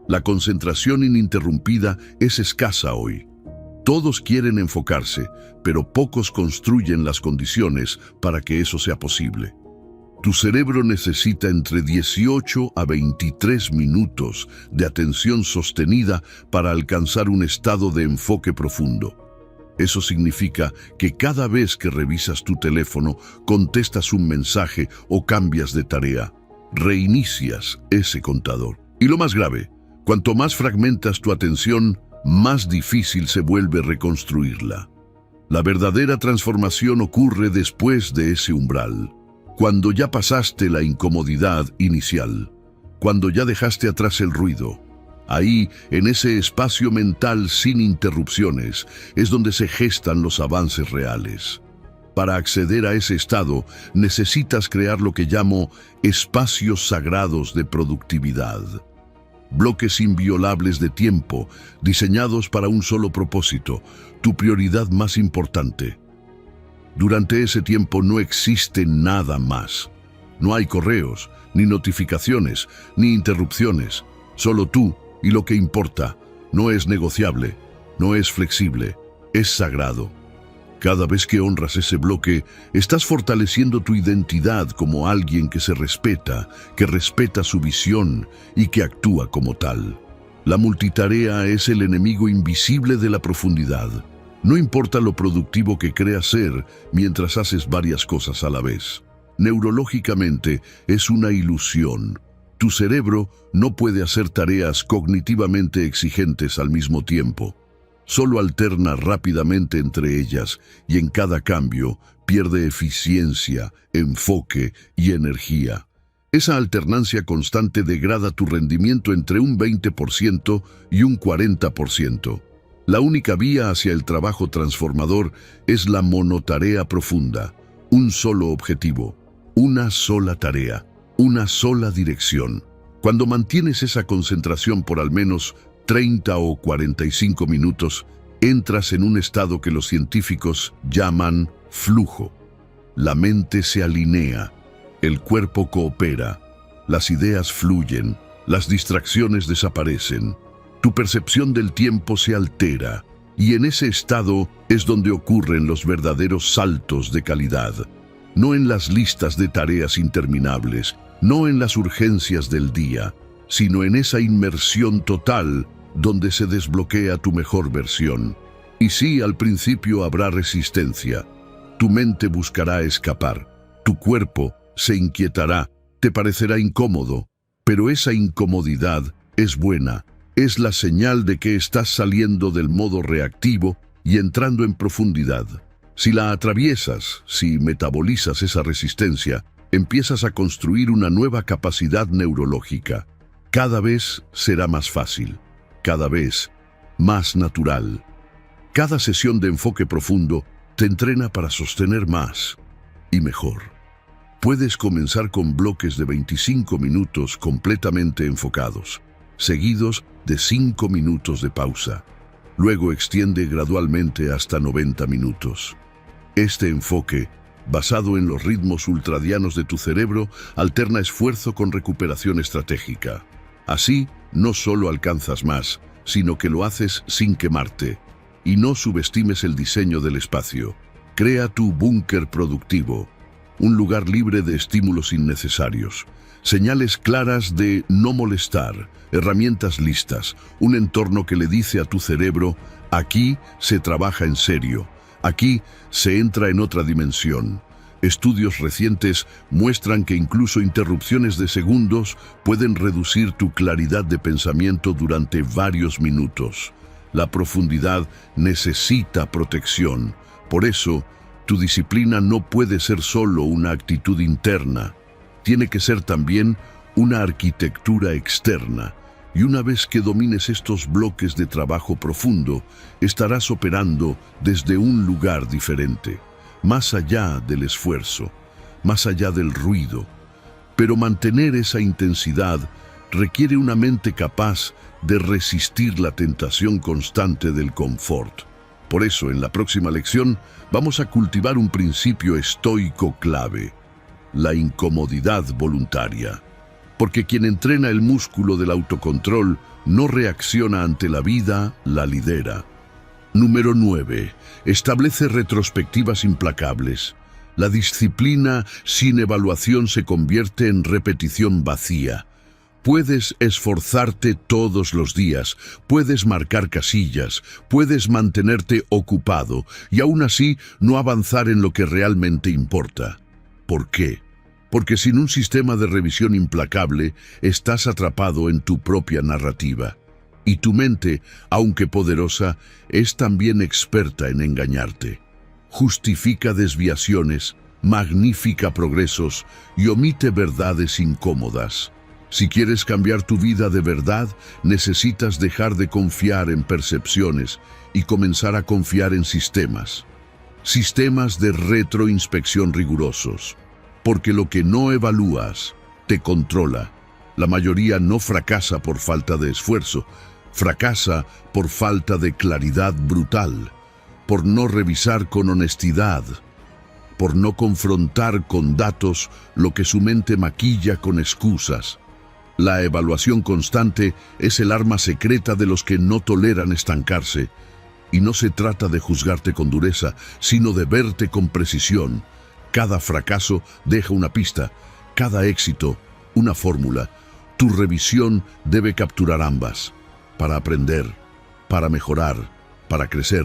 Speaker 1: La concentración ininterrumpida es escasa hoy. Todos quieren enfocarse, pero pocos construyen las condiciones para que eso sea posible. Tu cerebro necesita entre 18 a 23 minutos de atención sostenida para alcanzar un estado de enfoque profundo. Eso significa que cada vez que revisas tu teléfono, contestas un mensaje o cambias de tarea, reinicias ese contador. Y lo más grave, cuanto más fragmentas tu atención, más difícil se vuelve reconstruirla. La verdadera transformación ocurre después de ese umbral. Cuando ya pasaste la incomodidad inicial, cuando ya dejaste atrás el ruido, ahí, en ese espacio mental sin interrupciones, es donde se gestan los avances reales. Para acceder a ese estado, necesitas crear lo que llamo espacios sagrados de productividad. Bloques inviolables de tiempo, diseñados para un solo propósito, tu prioridad más importante. Durante ese tiempo no existe nada más. No hay correos, ni notificaciones, ni interrupciones. Solo tú y lo que importa. No es negociable, no es flexible, es sagrado. Cada vez que honras ese bloque, estás fortaleciendo tu identidad como alguien que se respeta, que respeta su visión y que actúa como tal. La multitarea es el enemigo invisible de la profundidad. No importa lo productivo que creas ser mientras haces varias cosas a la vez. Neurológicamente es una ilusión. Tu cerebro no puede hacer tareas cognitivamente exigentes al mismo tiempo. Solo alterna rápidamente entre ellas y en cada cambio pierde eficiencia, enfoque y energía. Esa alternancia constante degrada tu rendimiento entre un 20% y un 40%. La única vía hacia el trabajo transformador es la monotarea profunda, un solo objetivo, una sola tarea, una sola dirección. Cuando mantienes esa concentración por al menos 30 o 45 minutos, entras en un estado que los científicos llaman flujo. La mente se alinea, el cuerpo coopera, las ideas fluyen, las distracciones desaparecen, tu percepción del tiempo se altera, y en ese estado es donde ocurren los verdaderos saltos de calidad. No en las listas de tareas interminables, no en las urgencias del día, sino en esa inmersión total donde se desbloquea tu mejor versión. Y sí, al principio habrá resistencia. Tu mente buscará escapar, tu cuerpo se inquietará, te parecerá incómodo, pero esa incomodidad es buena, es la señal de que estás saliendo del modo reactivo y entrando en profundidad. Si la atraviesas, si metabolizas esa resistencia, empiezas a construir una nueva capacidad neurológica. Cada vez será más fácil, cada vez más natural. Cada sesión de enfoque profundo te entrena para sostener más y mejor. Puedes comenzar con bloques de 25 minutos completamente enfocados, seguidos de 5 minutos de pausa. Luego extiende gradualmente hasta 90 minutos. Este enfoque, basado en los ritmos ultradianos de tu cerebro, alterna esfuerzo con recuperación estratégica. Así, no solo alcanzas más, sino que lo haces sin quemarte. Y no subestimes el diseño del espacio. Crea tu búnker productivo, un lugar libre de estímulos innecesarios, señales claras de no molestar, herramientas listas, un entorno que le dice a tu cerebro: aquí se trabaja en serio, aquí se entra en otra dimensión. Estudios recientes muestran que incluso interrupciones de segundos pueden reducir tu claridad de pensamiento durante varios minutos. La profundidad necesita protección. Por eso, tu disciplina no puede ser solo una actitud interna. Tiene que ser también una arquitectura externa. Y una vez que domines estos bloques de trabajo profundo, estarás operando desde un lugar diferente, más allá del esfuerzo, más allá del ruido. Pero mantener esa intensidad requiere una mente capaz de resistir la tentación constante del confort. Por eso, en la próxima lección, vamos a cultivar un principio estoico clave: la incomodidad voluntaria. Porque quien entrena el músculo del autocontrol no reacciona ante la vida, la lidera. Número 9. Establece retrospectivas implacables. La disciplina sin evaluación se convierte en repetición vacía. Puedes esforzarte todos los días, puedes marcar casillas, puedes mantenerte ocupado y aún así no avanzar en lo que realmente importa. ¿Por qué? Porque sin un sistema de revisión implacable, estás atrapado en tu propia narrativa. Y tu mente, aunque poderosa, es también experta en engañarte. Justifica desviaciones, magnifica progresos y omite verdades incómodas. Si quieres cambiar tu vida de verdad, necesitas dejar de confiar en percepciones y comenzar a confiar en sistemas. Sistemas de retroinspección rigurosos. Porque lo que no evalúas te controla. La mayoría no fracasa por falta de esfuerzo, fracasa por falta de claridad brutal, por no revisar con honestidad, por no confrontar con datos lo que su mente maquilla con excusas. La evaluación constante es el arma secreta de los que no toleran estancarse. Y no se trata de juzgarte con dureza, sino de verte con precisión. Cada fracaso deja una pista, cada éxito una fórmula. Tu revisión debe capturar ambas, para aprender, para mejorar, para crecer.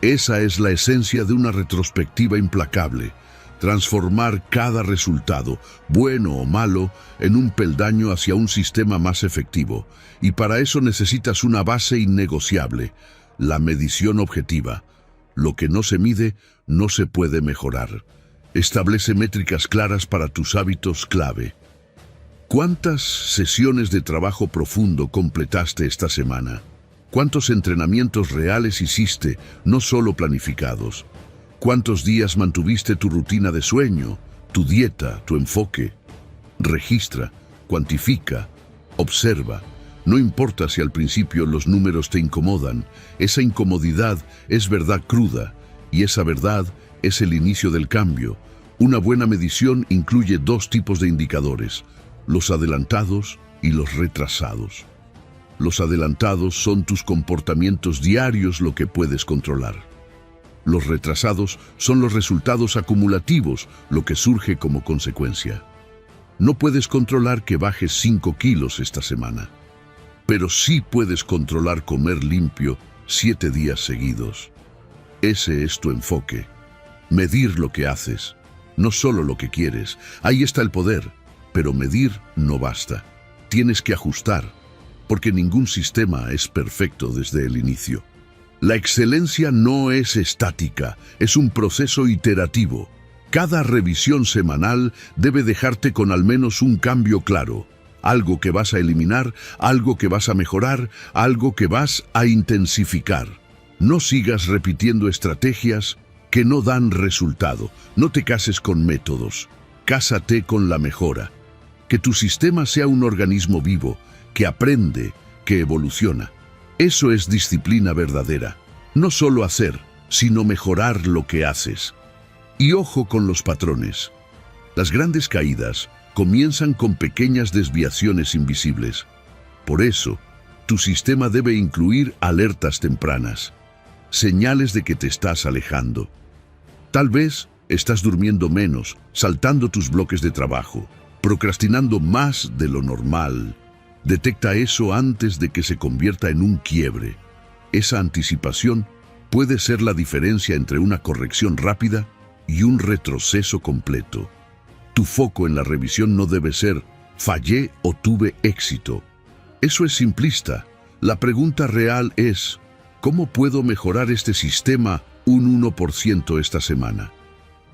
Speaker 1: Esa es la esencia de una retrospectiva implacable. Transformar cada resultado, bueno o malo, en un peldaño hacia un sistema más efectivo. Y para eso necesitas una base innegociable: la medición objetiva. Lo que no se mide no se puede mejorar. Establece métricas claras para tus hábitos clave. ¿Cuántas sesiones de trabajo profundo completaste esta semana? ¿Cuántos entrenamientos reales hiciste, no solo planificados? ¿Cuántos días mantuviste tu rutina de sueño, tu dieta, tu enfoque? Registra, cuantifica Observa. No importa si al principio los números te incomodan, esa incomodidad es verdad cruda, y esa verdad es el inicio del cambio. Una buena medición incluye dos tipos de indicadores, los adelantados y los retrasados. Los adelantados son tus comportamientos diarios, lo que puedes controlar. Los retrasados son los resultados acumulativos, lo que surge como consecuencia. No puedes controlar que bajes 5 kilos esta semana, pero sí puedes controlar comer limpio 7 días seguidos. Ese es tu enfoque. Medir lo que haces, no solo lo que quieres. Ahí está el poder, pero medir no basta. Tienes que ajustar, porque ningún sistema es perfecto desde el inicio. La excelencia no es estática, es un proceso iterativo. Cada revisión semanal debe dejarte con al menos un cambio claro. Algo que vas a eliminar, algo que vas a mejorar, algo que vas a intensificar. No sigas repitiendo estrategias que no dan resultado. No te cases con métodos. Cásate con la mejora. Que tu sistema sea un organismo vivo, que aprende, que evoluciona. Eso es disciplina verdadera. No solo hacer, sino mejorar lo que haces. Y ojo con los patrones. Las grandes caídas comienzan con pequeñas desviaciones invisibles. Por eso, tu sistema debe incluir alertas tempranas, señales de que te estás alejando. Tal vez estás durmiendo menos, saltando tus bloques de trabajo, procrastinando más de lo normal. Detecta eso antes de que se convierta en un quiebre. Esa anticipación puede ser la diferencia entre una corrección rápida y un retroceso completo. Tu foco en la revisión no debe ser «fallé o tuve éxito». Eso es simplista. La pregunta real es ¿cómo puedo mejorar este sistema un 1% esta semana?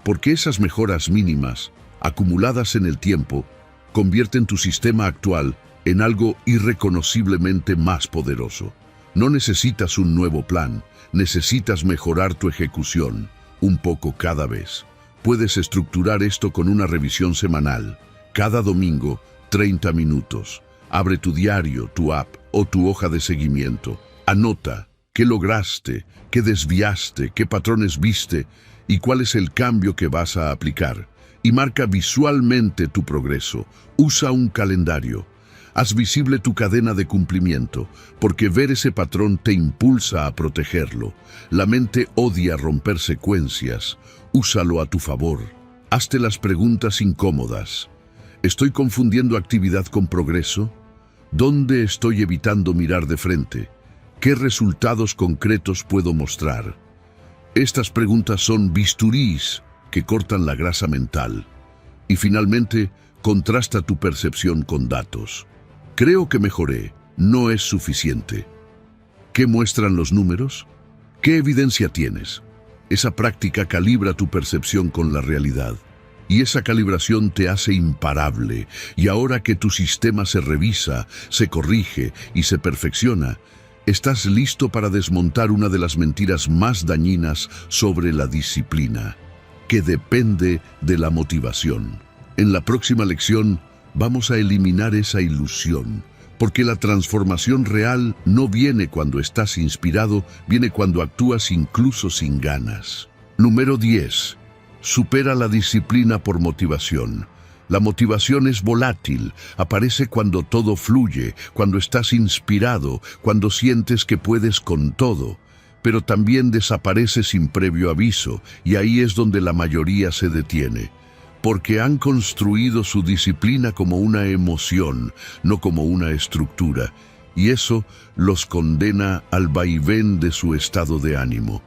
Speaker 1: Porque esas mejoras mínimas, acumuladas en el tiempo, convierten tu sistema actual en algo irreconociblemente más poderoso. No necesitas un nuevo plan, necesitas mejorar tu ejecución, un poco cada vez. Puedes estructurar esto con una revisión semanal. Cada domingo, 30 minutos. Abre tu diario, tu app o tu hoja de seguimiento. Anota qué lograste, qué desviaste, qué patrones viste y cuál es el cambio que vas a aplicar. Y marca visualmente tu progreso. Usa un calendario. Haz visible tu cadena de cumplimiento, porque ver ese patrón te impulsa a protegerlo. La mente odia romper secuencias. Úsalo a tu favor. Hazte las preguntas incómodas. ¿Estoy confundiendo actividad con progreso? ¿Dónde estoy evitando mirar de frente? ¿Qué resultados concretos puedo mostrar? Estas preguntas son bisturís que cortan la grasa mental. Y finalmente, contrasta tu percepción con datos. Creo que mejoré, no es suficiente. ¿Qué muestran los números? ¿Qué evidencia tienes? Esa práctica calibra tu percepción con la realidad. Y esa calibración te hace imparable. Y ahora que tu sistema se revisa, se corrige y se perfecciona, estás listo para desmontar una de las mentiras más dañinas sobre la disciplina, que depende de la motivación. En la próxima lección, vamos a eliminar esa ilusión, porque la transformación real no viene cuando estás inspirado, viene cuando actúas incluso sin ganas. Número 10. Supera la disciplina por motivación. La motivación es volátil, aparece cuando todo fluye, cuando estás inspirado, cuando sientes que puedes con todo, pero también desaparece sin previo aviso, y ahí es donde la mayoría se detiene. Porque han construido su disciplina como una emoción, no como una estructura, y eso los condena al vaivén de su estado de ánimo.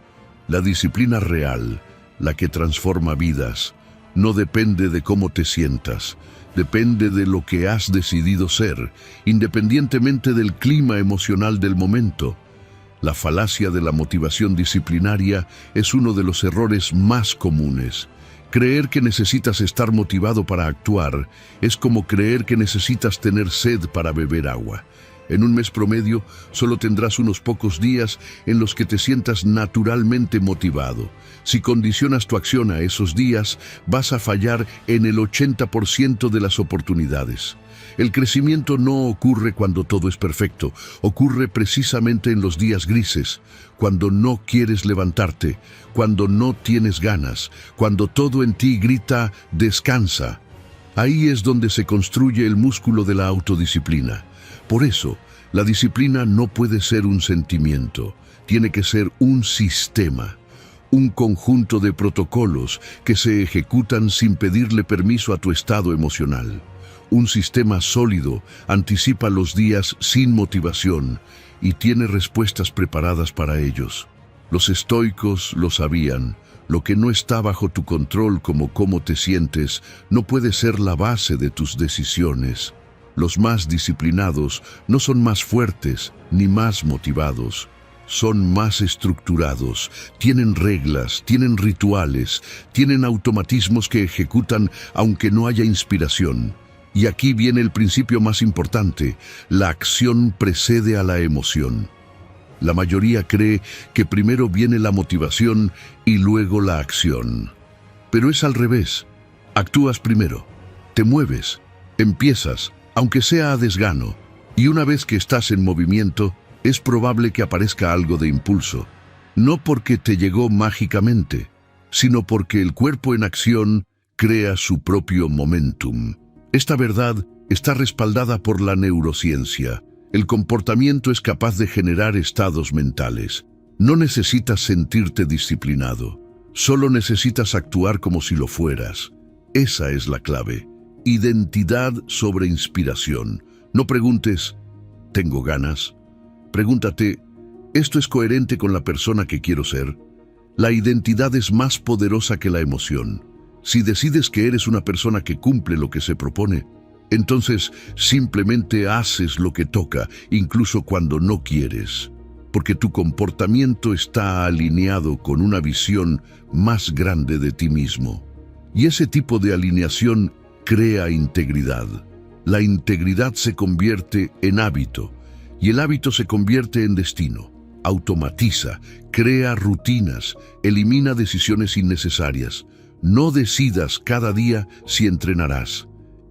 Speaker 1: La disciplina real, la que transforma vidas, no depende de cómo te sientas, depende de lo que has decidido ser, independientemente del clima emocional del momento. La falacia de la motivación disciplinaria es uno de los errores más comunes. Creer que necesitas estar motivado para actuar es como creer que necesitas tener sed para beber agua. En un mes promedio, solo tendrás unos pocos días en los que te sientas naturalmente motivado. Si condicionas tu acción a esos días, vas a fallar en el 80% de las oportunidades. El crecimiento no ocurre cuando todo es perfecto, ocurre precisamente en los días grises, cuando no quieres levantarte, cuando no tienes ganas, cuando todo en ti grita «descansa». Ahí es donde se construye el músculo de la autodisciplina. Por eso, la disciplina no puede ser un sentimiento, tiene que ser un sistema, un conjunto de protocolos que se ejecutan sin pedirle permiso a tu estado emocional. Un sistema sólido anticipa los días sin motivación y tiene respuestas preparadas para ellos. Los estoicos lo sabían. Lo que no está bajo tu control, como cómo te sientes, no puede ser la base de tus decisiones. Los más disciplinados no son más fuertes ni más motivados. Son más estructurados, tienen reglas, tienen rituales, tienen automatismos que ejecutan aunque no haya inspiración. Y aquí viene el principio más importante: la acción precede a la emoción. La mayoría cree que primero viene la motivación y luego la acción. Pero es al revés. Actúas primero, te mueves, empiezas, aunque sea a desgano, y una vez que estás en movimiento, es probable que aparezca algo de impulso. No porque te llegó mágicamente, sino porque el cuerpo en acción crea su propio momentum. Esta verdad está respaldada por la neurociencia. El comportamiento es capaz de generar estados mentales. No necesitas sentirte disciplinado, solo necesitas actuar como si lo fueras. Esa es la clave. Identidad sobre inspiración. No preguntes, ¿tengo ganas? Pregúntate, ¿esto es coherente con la persona que quiero ser? La identidad es más poderosa que la emoción. Si decides que eres una persona que cumple lo que se propone, entonces simplemente haces lo que toca, incluso cuando no quieres, porque tu comportamiento está alineado con una visión más grande de ti mismo. Y ese tipo de alineación crea integridad. La integridad se convierte en hábito, y el hábito se convierte en destino. Automatiza, crea rutinas, elimina decisiones innecesarias. No decidas cada día si entrenarás.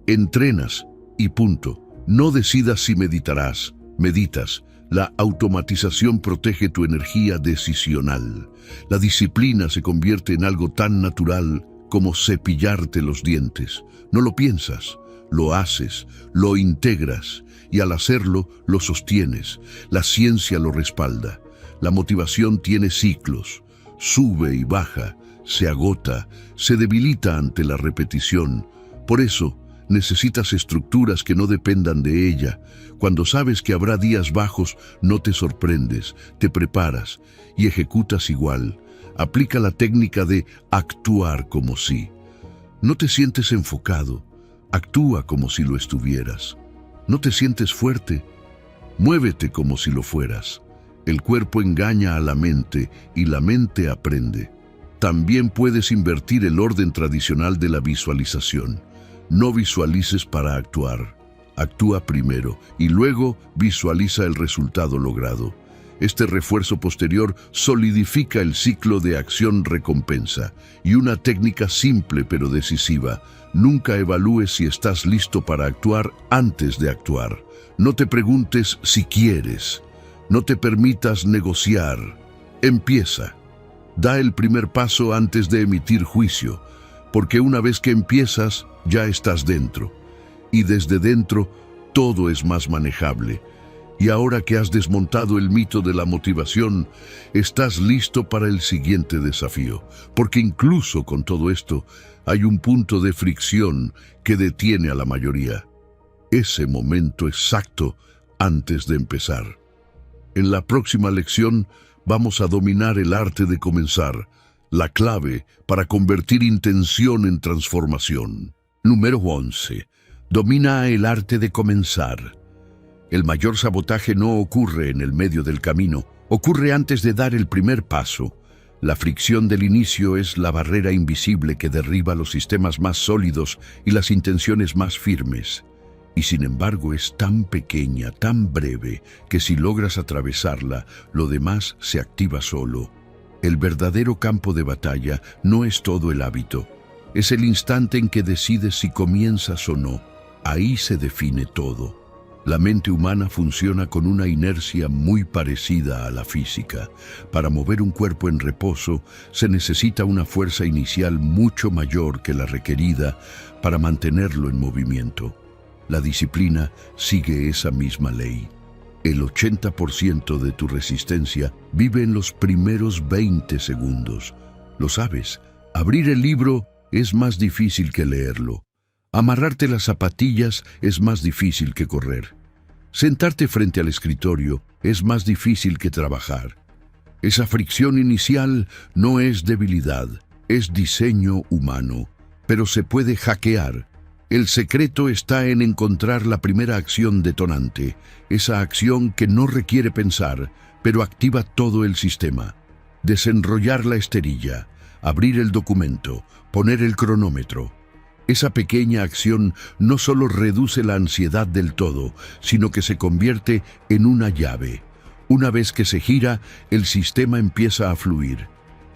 Speaker 1: Entrenas y punto. No decidas si meditarás. Meditas. La automatización protege tu energía decisional. La disciplina se convierte en algo tan natural como cepillarte los dientes. No lo piensas, lo haces, lo integras y al hacerlo lo sostienes. La ciencia lo respalda. La motivación tiene ciclos. Sube y baja, se agota, se debilita ante la repetición. Por eso, necesitas estructuras que no dependan de ella. Cuando sabes que habrá días bajos, no te sorprendes, te preparas y ejecutas igual. Aplica la técnica de actuar como si. No te sientes enfocado, actúa como si lo estuvieras. No te sientes fuerte, muévete como si lo fueras. El cuerpo engaña a la mente y la mente aprende. También puedes invertir el orden tradicional de la visualización. No visualices para actuar. Actúa primero y luego visualiza el resultado logrado. Este refuerzo posterior solidifica el ciclo de acción-recompensa. Y una técnica simple pero decisiva: nunca evalúes si estás listo para actuar antes de actuar. No te preguntes si quieres. No te permitas negociar. Empieza. Da el primer paso antes de emitir juicio, porque una vez que empiezas, ya estás dentro. Y desde dentro, todo es más manejable. Y ahora que has desmontado el mito de la motivación, estás listo para el siguiente desafío. Porque incluso con todo esto, hay un punto de fricción que detiene a la mayoría. Ese momento exacto antes de empezar. En la próxima lección, vamos a dominar el arte de comenzar, la clave para convertir intención en transformación. Número 11. Domina el arte de comenzar. El mayor sabotaje no ocurre en el medio del camino, ocurre antes de dar el primer paso. La fricción del inicio es la barrera invisible que derriba los sistemas más sólidos y las intenciones más firmes. Y sin embargo es tan pequeña, tan breve, que si logras atravesarla, lo demás se activa solo. El verdadero campo de batalla no es todo el hábito. Es el instante en que decides si comienzas o no. Ahí se define todo. La mente humana funciona con una inercia muy parecida a la física. Para mover un cuerpo en reposo, se necesita una fuerza inicial mucho mayor que la requerida para mantenerlo en movimiento. La disciplina sigue esa misma ley. El 80% de tu resistencia vive en los primeros 20 segundos. Lo sabes, abrir el libro es más difícil que leerlo. Amarrarte las zapatillas es más difícil que correr. Sentarte frente al escritorio es más difícil que trabajar. Esa fricción inicial no es debilidad, es diseño humano, pero se puede hackear. El secreto está en encontrar la primera acción detonante, esa acción que no requiere pensar, pero activa todo el sistema. Desenrollar la esterilla, abrir el documento, poner el cronómetro. Esa pequeña acción no solo reduce la ansiedad del todo, sino que se convierte en una llave. Una vez que se gira, el sistema empieza a fluir.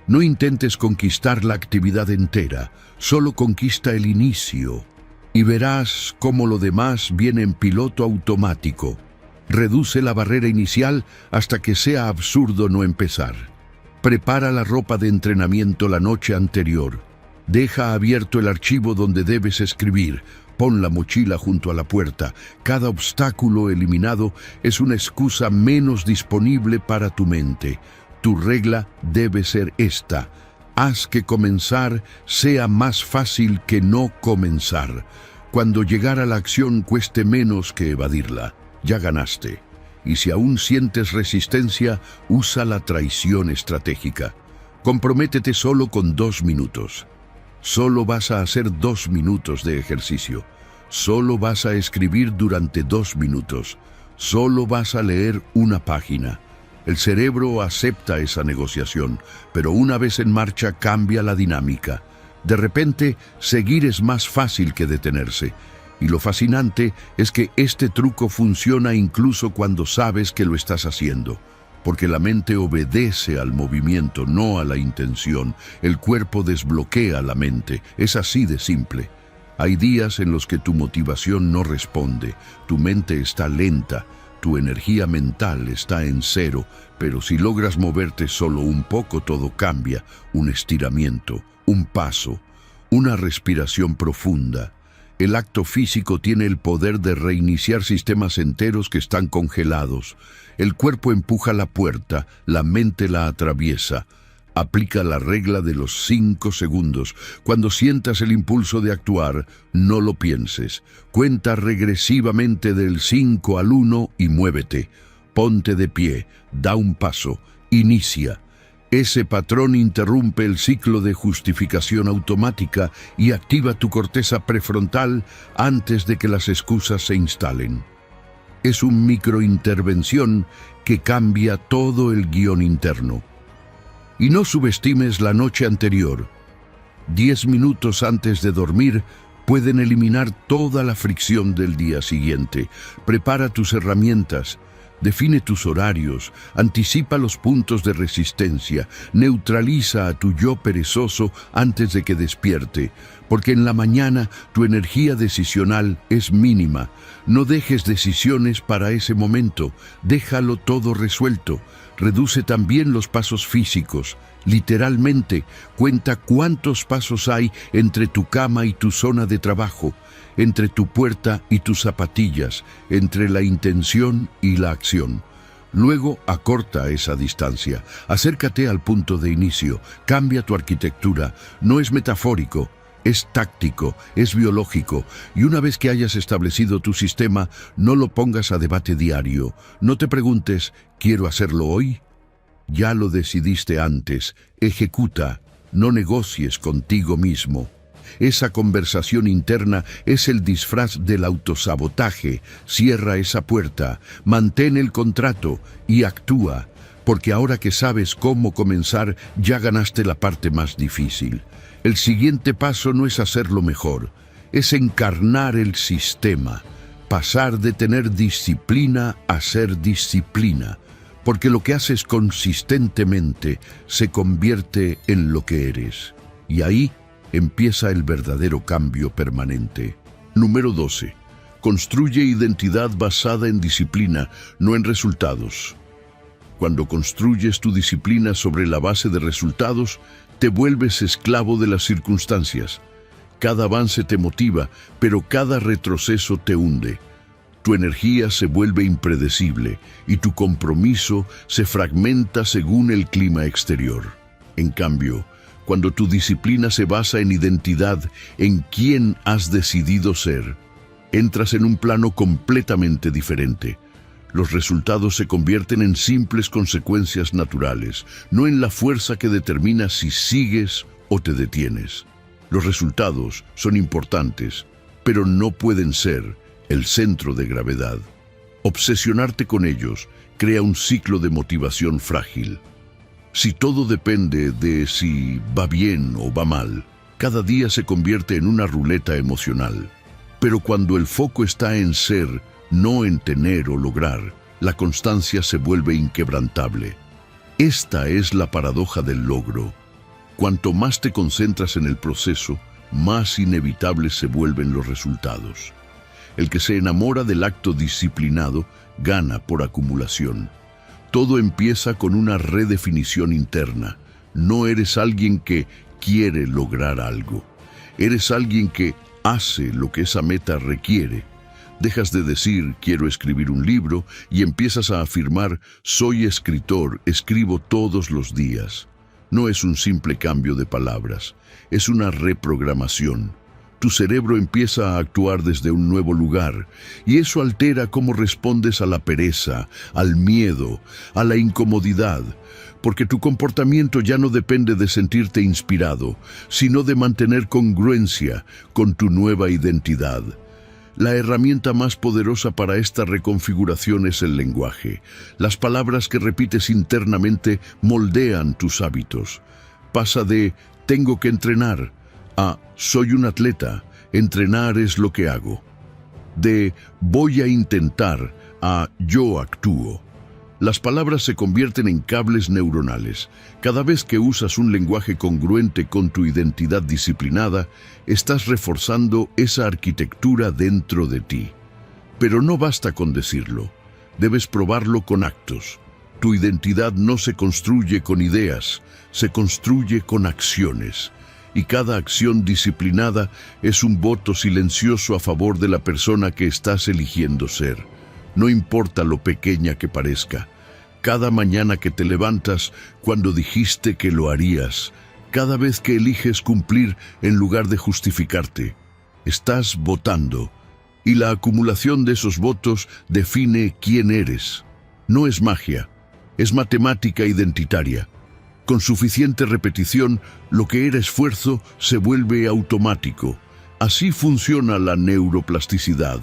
Speaker 1: No intentes conquistar la actividad entera, solo conquista el inicio. Y verás cómo lo demás viene en piloto automático. Reduce la barrera inicial hasta que sea absurdo no empezar. Prepara la ropa de entrenamiento la noche anterior. Deja abierto el archivo donde debes escribir. Pon la mochila junto a la puerta. Cada obstáculo eliminado es una excusa menos disponible para tu mente. Tu regla debe ser esta: haz que comenzar sea más fácil que no comenzar. Cuando llegar a la acción cueste menos que evadirla, ya ganaste. Y si aún sientes resistencia, usa la traición estratégica. Comprométete solo con 2 minutos. Solo vas a hacer 2 minutos de ejercicio. Solo vas a escribir durante 2 minutos. Solo vas a leer una página. El cerebro acepta esa negociación, pero una vez en marcha cambia la dinámica. De repente, seguir es más fácil que detenerse. Y lo fascinante es que este truco funciona incluso cuando sabes que lo estás haciendo. Porque la mente obedece al movimiento, no a la intención. El cuerpo desbloquea la mente. Es así de simple. Hay días en los que tu motivación no responde. Tu mente está lenta. Tu energía mental está en cero, pero si logras moverte solo un poco, todo cambia. Un estiramiento, un paso, una respiración profunda. El acto físico tiene el poder de reiniciar sistemas enteros que están congelados. El cuerpo empuja la puerta, la mente la atraviesa. Aplica la regla de los 5 segundos. Cuando sientas el impulso de actuar, no lo pienses. Cuenta regresivamente del 5 al 1 y muévete. Ponte de pie, da un paso, inicia. Ese patrón interrumpe el ciclo de justificación automática y activa tu corteza prefrontal antes de que las excusas se instalen. Es una microintervención que cambia todo el guión interno. Y no subestimes la noche anterior. 10 minutos antes de dormir pueden eliminar toda la fricción del día siguiente. Prepara tus herramientas, define tus horarios, anticipa los puntos de resistencia, neutraliza a tu yo perezoso antes de que despierte, porque en la mañana tu energía decisional es mínima. No dejes decisiones para ese momento, déjalo todo resuelto. Reduce también los pasos físicos. Literalmente, cuenta cuántos pasos hay entre tu cama y tu zona de trabajo, entre tu puerta y tus zapatillas, entre la intención y la acción. Luego acorta esa distancia, acércate al punto de inicio, cambia tu arquitectura. No es metafórico, es táctico, es biológico, y una vez que hayas establecido tu sistema, no lo pongas a debate diario. No te preguntes, ¿quiero hacerlo hoy? Ya lo decidiste antes. Ejecuta, no negocies contigo mismo. Esa conversación interna es el disfraz del autosabotaje. Cierra esa puerta, mantén el contrato y actúa, porque ahora que sabes cómo comenzar, ya ganaste la parte más difícil. El siguiente paso no es hacerlo mejor, es encarnar el sistema. pasar de tener disciplina a ser disciplina, porque lo que haces consistentemente se convierte en lo que eres. Y ahí empieza el verdadero cambio permanente. Número 12. Construye identidad basada en disciplina, no en resultados. Cuando construyes tu disciplina sobre la base de resultados, te vuelves esclavo de las circunstancias. Cada avance te motiva, pero cada retroceso te hunde. Tu energía se vuelve impredecible y tu compromiso se fragmenta según el clima exterior. En cambio, cuando tu disciplina se basa en identidad, en quién has decidido ser, entras en un plano completamente diferente. Los resultados se convierten en simples consecuencias naturales, no en la fuerza que determina si sigues o te detienes. Los resultados son importantes, pero no pueden ser el centro de gravedad. Obsesionarte con ellos crea un ciclo de motivación frágil. Si todo depende de si va bien o va mal, cada día se convierte en una ruleta emocional. Pero cuando el foco está en ser, no en tener o lograr, la constancia se vuelve inquebrantable. Esta es la paradoja del logro. Cuanto más te concentras en el proceso, más inevitables se vuelven los resultados. El que se enamora del acto disciplinado gana por acumulación. Todo empieza con una redefinición interna. No eres alguien que quiere lograr algo. Eres alguien que hace lo que esa meta requiere. Dejas de decir, quiero escribir un libro, y empiezas a afirmar, soy escritor, escribo todos los días. No es un simple cambio de palabras, es una reprogramación. Tu cerebro empieza a actuar desde un nuevo lugar, y eso altera cómo respondes a la pereza, al miedo, a la incomodidad, porque tu comportamiento ya no depende de sentirte inspirado, sino de mantener congruencia con tu nueva identidad. La herramienta más poderosa para esta reconfiguración es el lenguaje. Las palabras que repites internamente moldean tus hábitos. Pasa de tengo que entrenar a soy un atleta, entrenar es lo que hago. De voy a intentar a yo actúo. Las palabras se convierten en cables neuronales. Cada vez que usas un lenguaje congruente con tu identidad disciplinada, estás reforzando esa arquitectura dentro de ti. Pero no basta con decirlo, debes probarlo con actos. Tu identidad no se construye con ideas, se construye con acciones. Y cada acción disciplinada es un voto silencioso a favor de la persona que estás eligiendo ser. No importa lo pequeña que parezca. Cada mañana que te levantas, cuando dijiste que lo harías, cada vez que eliges cumplir en lugar de justificarte, estás votando. Y la acumulación de esos votos define quién eres. No es magia, es matemática identitaria. Con suficiente repetición, lo que era esfuerzo se vuelve automático. Así funciona la neuroplasticidad.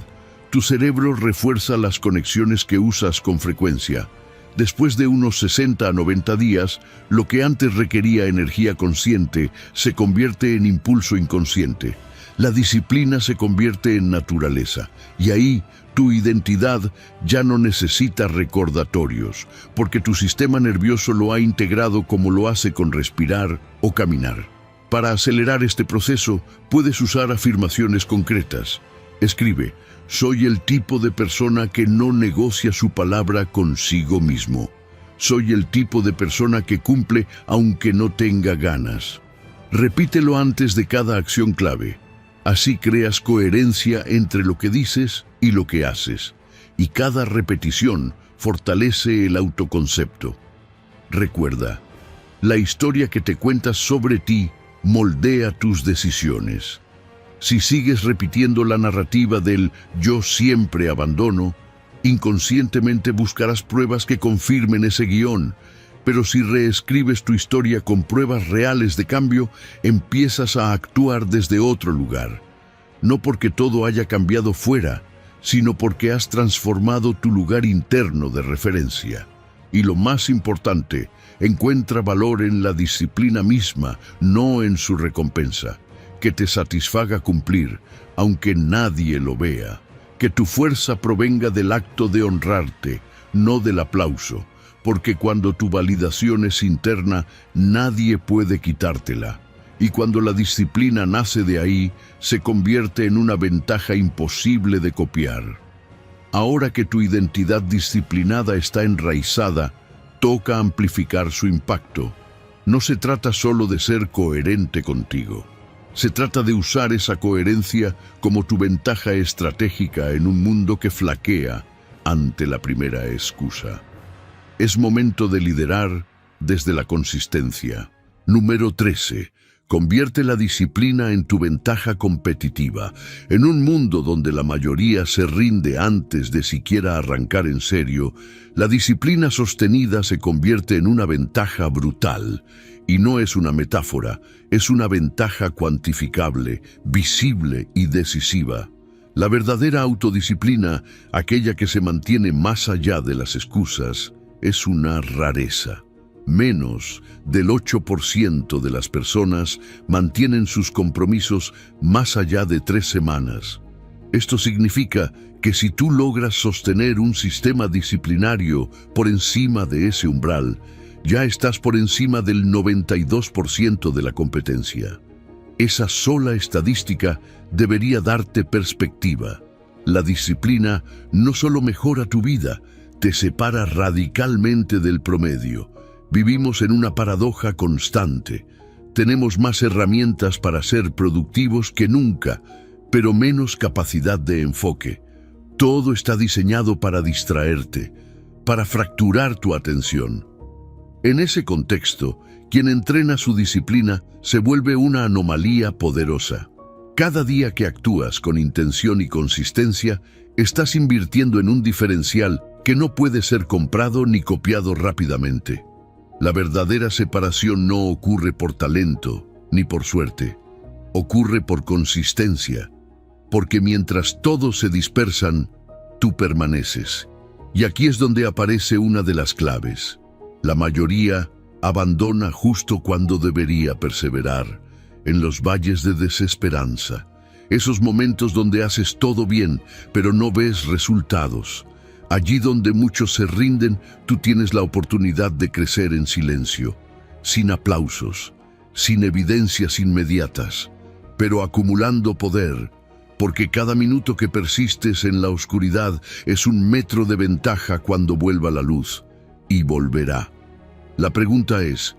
Speaker 1: Tu cerebro refuerza las conexiones que usas con frecuencia. Después de unos 60 a 90 días, lo que antes requería energía consciente se convierte en impulso inconsciente. La disciplina se convierte en naturaleza, y ahí tu identidad ya no necesita recordatorios, porque tu sistema nervioso lo ha integrado como lo hace con respirar o caminar. Para acelerar este proceso, puedes usar afirmaciones concretas. Escribe, soy el tipo de persona que no negocia su palabra consigo mismo. Soy el tipo de persona que cumple aunque no tenga ganas. Repítelo antes de cada acción clave. Así creas coherencia entre lo que dices y lo que haces. Y cada repetición fortalece el autoconcepto. Recuerda, la historia que te cuentas sobre ti moldea tus decisiones. Si sigues repitiendo la narrativa del yo siempre abandono, inconscientemente buscarás pruebas que confirmen ese guión. Pero si reescribes tu historia con pruebas reales de cambio, empiezas a actuar desde otro lugar. No porque todo haya cambiado fuera, sino porque has transformado tu lugar interno de referencia. Y lo más importante, encuentra valor en la disciplina misma, no en su recompensa. Que te satisfaga cumplir, aunque nadie lo vea. Que tu fuerza provenga del acto de honrarte, no del aplauso, porque cuando tu validación es interna, nadie puede quitártela. Y cuando la disciplina nace de ahí, se convierte en una ventaja imposible de copiar. Ahora que tu identidad disciplinada está enraizada, toca amplificar su impacto. No se trata solo de ser coherente contigo. Se trata de usar esa coherencia como tu ventaja estratégica en un mundo que flaquea ante la primera excusa. Es momento de liderar desde la consistencia. Número 13. Convierte la disciplina en tu ventaja competitiva. En un mundo donde la mayoría se rinde antes de siquiera arrancar en serio, la disciplina sostenida se convierte en una ventaja brutal. Y no es una metáfora, es una ventaja cuantificable, visible y decisiva. La verdadera autodisciplina, aquella que se mantiene más allá de las excusas, es una rareza. Menos del 8% de las personas mantienen sus compromisos más allá de 3 semanas. Esto significa que si tú logras sostener un sistema disciplinario por encima de ese umbral, ya estás por encima del 92% de la competencia. Esa sola estadística debería darte perspectiva. La disciplina no solo mejora tu vida, te separa radicalmente del promedio. Vivimos en una paradoja constante. Tenemos más herramientas para ser productivos que nunca, pero menos capacidad de enfoque. Todo está diseñado para distraerte, para fracturar tu atención. En ese contexto, quien entrena su disciplina se vuelve una anomalía poderosa. Cada día que actúas con intención y consistencia, estás invirtiendo en un diferencial que no puede ser comprado ni copiado rápidamente. La verdadera separación no ocurre por talento ni por suerte. Ocurre por consistencia, porque mientras todos se dispersan, tú permaneces. Y aquí es donde aparece una de las claves. La mayoría abandona justo cuando debería perseverar, en los valles de desesperanza. Esos momentos donde haces todo bien, pero no ves resultados. Allí donde muchos se rinden, tú tienes la oportunidad de crecer en silencio, sin aplausos, sin evidencias inmediatas, pero acumulando poder, porque cada minuto que persistes en la oscuridad es un metro de ventaja cuando vuelva la luz, y volverá. La pregunta es,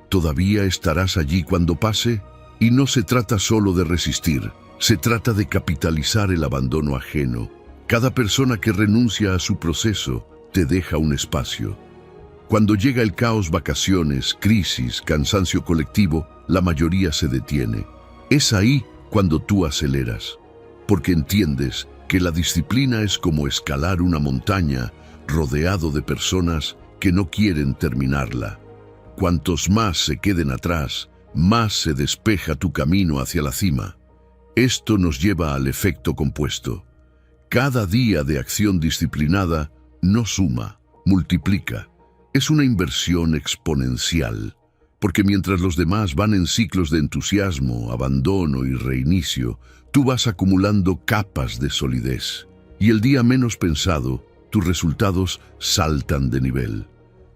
Speaker 1: ¿todavía estarás allí cuando pase? Y no se trata solo de resistir, se trata de capitalizar el abandono ajeno. Cada persona que renuncia a su proceso te deja un espacio. Cuando llega el caos, vacaciones, crisis, cansancio colectivo, la mayoría se detiene. Es ahí cuando tú aceleras, porque entiendes que la disciplina es como escalar una montaña rodeado de personas que no quieren terminarla. Cuantos más se queden atrás, más se despeja tu camino hacia la cima. Esto nos lleva al efecto compuesto. Cada día de acción disciplinada no suma, multiplica. Es una inversión exponencial, porque mientras los demás van en ciclos de entusiasmo, abandono y reinicio, tú vas acumulando capas de solidez. Y el día menos pensado, tus resultados saltan de nivel.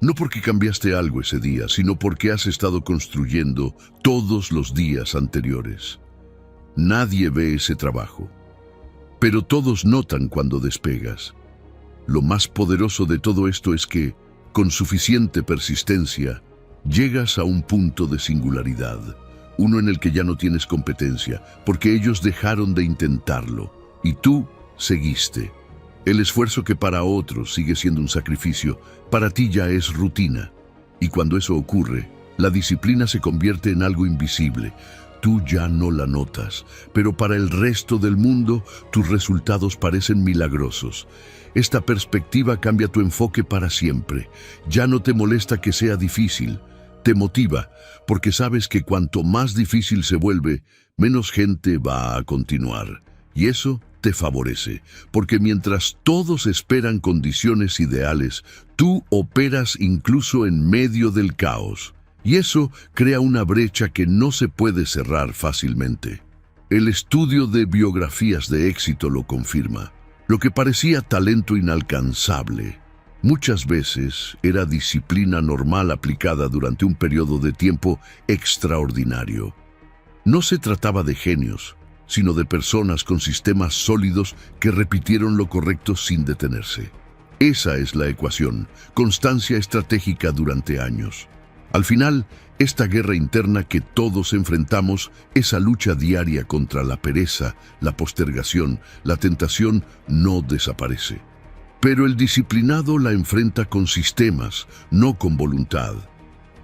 Speaker 1: No porque cambiaste algo ese día, sino porque has estado construyendo todos los días anteriores. Nadie ve ese trabajo, pero todos notan cuando despegas. Lo más poderoso de todo esto es que, con suficiente persistencia, llegas a un punto de singularidad, uno en el que ya no tienes competencia, porque ellos dejaron de intentarlo, y tú seguiste. El esfuerzo que para otros sigue siendo un sacrificio, para ti ya es rutina. Y cuando eso ocurre, la disciplina se convierte en algo invisible. Tú ya no la notas, pero para el resto del mundo, tus resultados parecen milagrosos. Esta perspectiva cambia tu enfoque para siempre. Ya no te molesta que sea difícil, te motiva, porque sabes que cuanto más difícil se vuelve, menos gente va a continuar. Y eso te favorece, porque mientras todos esperan condiciones ideales, tú operas incluso en medio del caos. Y eso crea una brecha que no se puede cerrar fácilmente. El estudio de biografías de éxito lo confirma. Lo que parecía talento inalcanzable, muchas veces era disciplina normal aplicada durante un periodo de tiempo extraordinario. No se trataba de genios, sino de personas con sistemas sólidos que repitieron lo correcto sin detenerse. Esa es la ecuación, constancia estratégica durante años. Al final, esta guerra interna que todos enfrentamos, esa lucha diaria contra la pereza, la postergación, la tentación, no desaparece. Pero el disciplinado la enfrenta con sistemas, no con voluntad,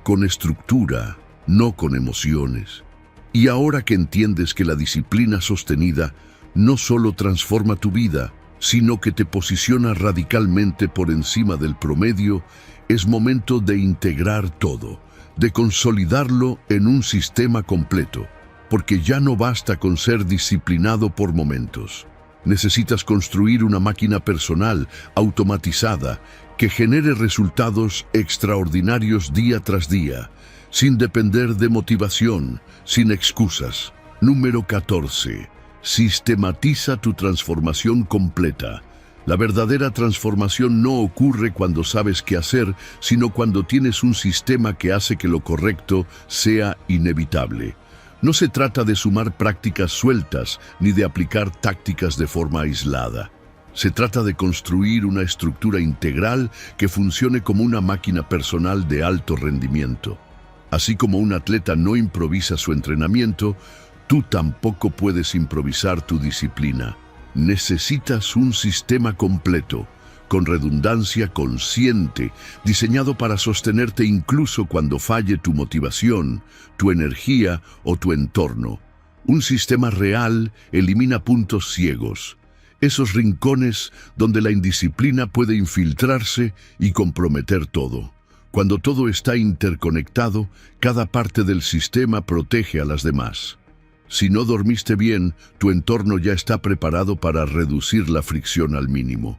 Speaker 1: con estructura, no con emociones. Y ahora que entiendes que la disciplina sostenida no solo transforma tu vida, sino que te posiciona radicalmente por encima del promedio, es momento de integrar todo, de consolidarlo en un sistema completo, porque ya no basta con ser disciplinado por momentos. Necesitas construir una máquina personal, automatizada, que genere resultados extraordinarios día tras día, sin depender de motivación, sin excusas. Número 14. Sistematiza tu transformación completa. La verdadera transformación no ocurre cuando sabes qué hacer, sino cuando tienes un sistema que hace que lo correcto sea inevitable. No se trata de sumar prácticas sueltas ni de aplicar tácticas de forma aislada. Se trata de construir una estructura integral que funcione como una máquina personal de alto rendimiento. Así como un atleta no improvisa su entrenamiento, tú tampoco puedes improvisar tu disciplina. Necesitas un sistema completo, con redundancia consciente, diseñado para sostenerte incluso cuando falle tu motivación, tu energía o tu entorno. Un sistema real elimina puntos ciegos, esos rincones donde la indisciplina puede infiltrarse y comprometer todo. Cuando todo está interconectado, cada parte del sistema protege a las demás. Si no dormiste bien, tu entorno ya está preparado para reducir la fricción al mínimo.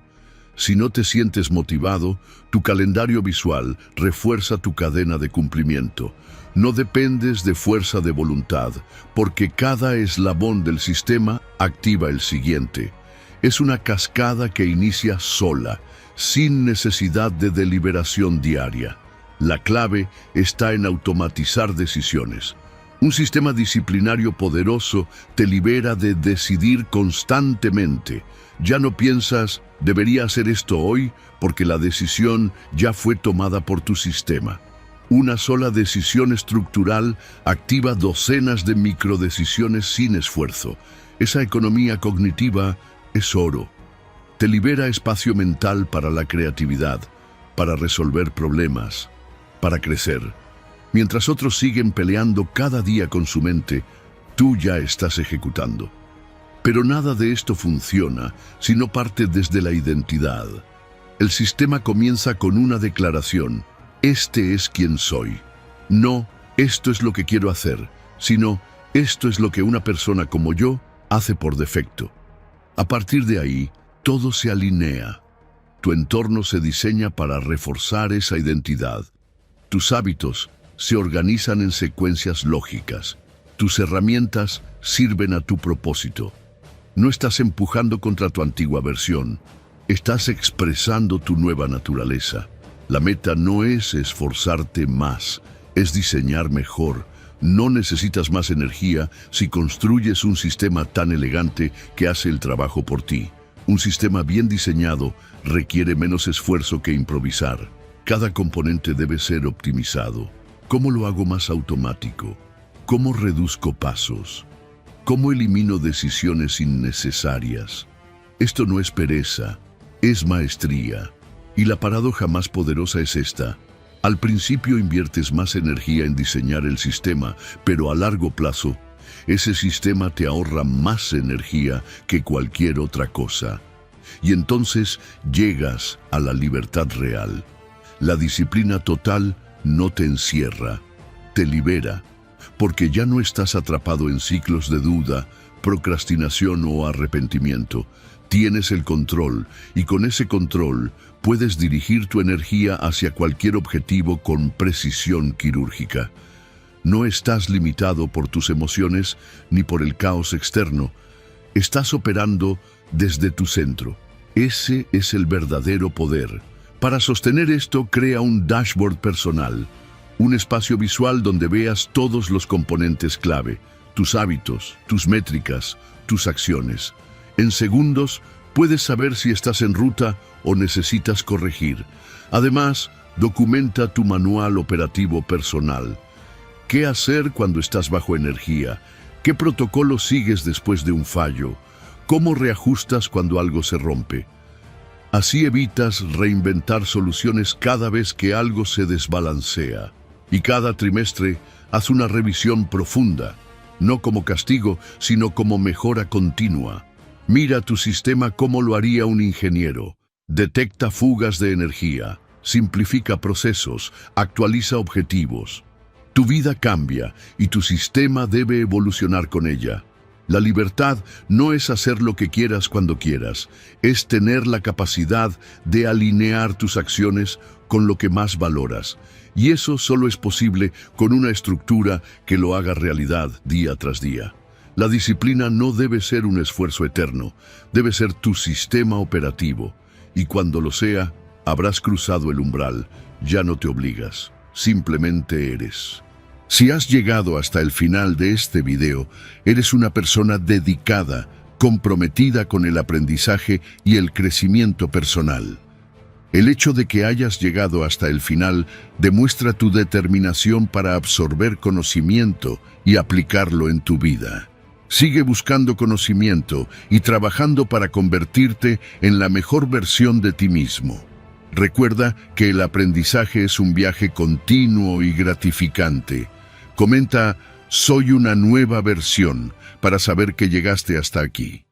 Speaker 1: Si no te sientes motivado, tu calendario visual refuerza tu cadena de cumplimiento. No dependes de fuerza de voluntad, porque cada eslabón del sistema activa el siguiente. Es una cascada que inicia sola, sin necesidad de deliberación diaria. La clave está en automatizar decisiones. Un sistema disciplinario poderoso te libera de decidir constantemente. Ya no piensas, debería hacer esto hoy, porque la decisión ya fue tomada por tu sistema. Una sola decisión estructural activa docenas de microdecisiones sin esfuerzo. Esa economía cognitiva es oro. Te libera espacio mental para la creatividad, para resolver problemas, para crecer. Mientras otros siguen peleando cada día con su mente, tú ya estás ejecutando. Pero nada de esto funciona si no parte desde la identidad. El sistema comienza con una declaración: este es quien soy. No, esto es lo que quiero hacer, sino esto es lo que una persona como yo hace por defecto. A partir de ahí, todo se alinea. Tu entorno se diseña para reforzar esa identidad. Tus hábitos se organizan en secuencias lógicas. Tus herramientas sirven a tu propósito. No estás empujando contra tu antigua versión. Estás expresando tu nueva naturaleza. La meta no es esforzarte más, es diseñar mejor. No necesitas más energía si construyes un sistema tan elegante que hace el trabajo por ti. Un sistema bien diseñado requiere menos esfuerzo que improvisar. Cada componente debe ser optimizado. ¿Cómo lo hago más automático? ¿Cómo reduzco pasos? ¿Cómo elimino decisiones innecesarias? Esto no es pereza, es maestría. Y la paradoja más poderosa es esta. Al principio inviertes más energía en diseñar el sistema, pero a largo plazo, ese sistema te ahorra más energía que cualquier otra cosa. Y entonces llegas a la libertad real. La disciplina total no te encierra, te libera, porque ya no estás atrapado en ciclos de duda, procrastinación o arrepentimiento. Tienes el control, y con ese control puedes dirigir tu energía hacia cualquier objetivo con precisión quirúrgica. No estás limitado por tus emociones ni por el caos externo. Estás operando desde tu centro. Ese es el verdadero poder. Para sostener esto, crea un dashboard personal, un espacio visual donde veas todos los componentes clave, tus hábitos, tus métricas, tus acciones. En segundos, puedes saber si estás en ruta o necesitas corregir. Además, documenta tu manual operativo personal. ¿Qué hacer cuando estás bajo energía? ¿Qué protocolo sigues después de un fallo? ¿Cómo reajustas cuando algo se rompe? Así evitas reinventar soluciones cada vez que algo se desbalancea. Y cada trimestre, haz una revisión profunda, no como castigo, sino como mejora continua. Mira tu sistema como lo haría un ingeniero. Detecta fugas de energía, simplifica procesos, actualiza objetivos. Tu vida cambia y tu sistema debe evolucionar con ella. La libertad no es hacer lo que quieras cuando quieras, es tener la capacidad de alinear tus acciones con lo que más valoras. Y eso solo es posible con una estructura que lo haga realidad día tras día. La disciplina no debe ser un esfuerzo eterno, debe ser tu sistema operativo. Y cuando lo sea, habrás cruzado el umbral, ya no te obligas, simplemente eres. Si has llegado hasta el final de este video, eres una persona dedicada, comprometida con el aprendizaje y el crecimiento personal. El hecho de que hayas llegado hasta el final demuestra tu determinación para absorber conocimiento y aplicarlo en tu vida. Sigue buscando conocimiento y trabajando para convertirte en la mejor versión de ti mismo. Recuerda que el aprendizaje es un viaje continuo y gratificante. Comenta "Soy una nueva versión" para saber que llegaste hasta aquí.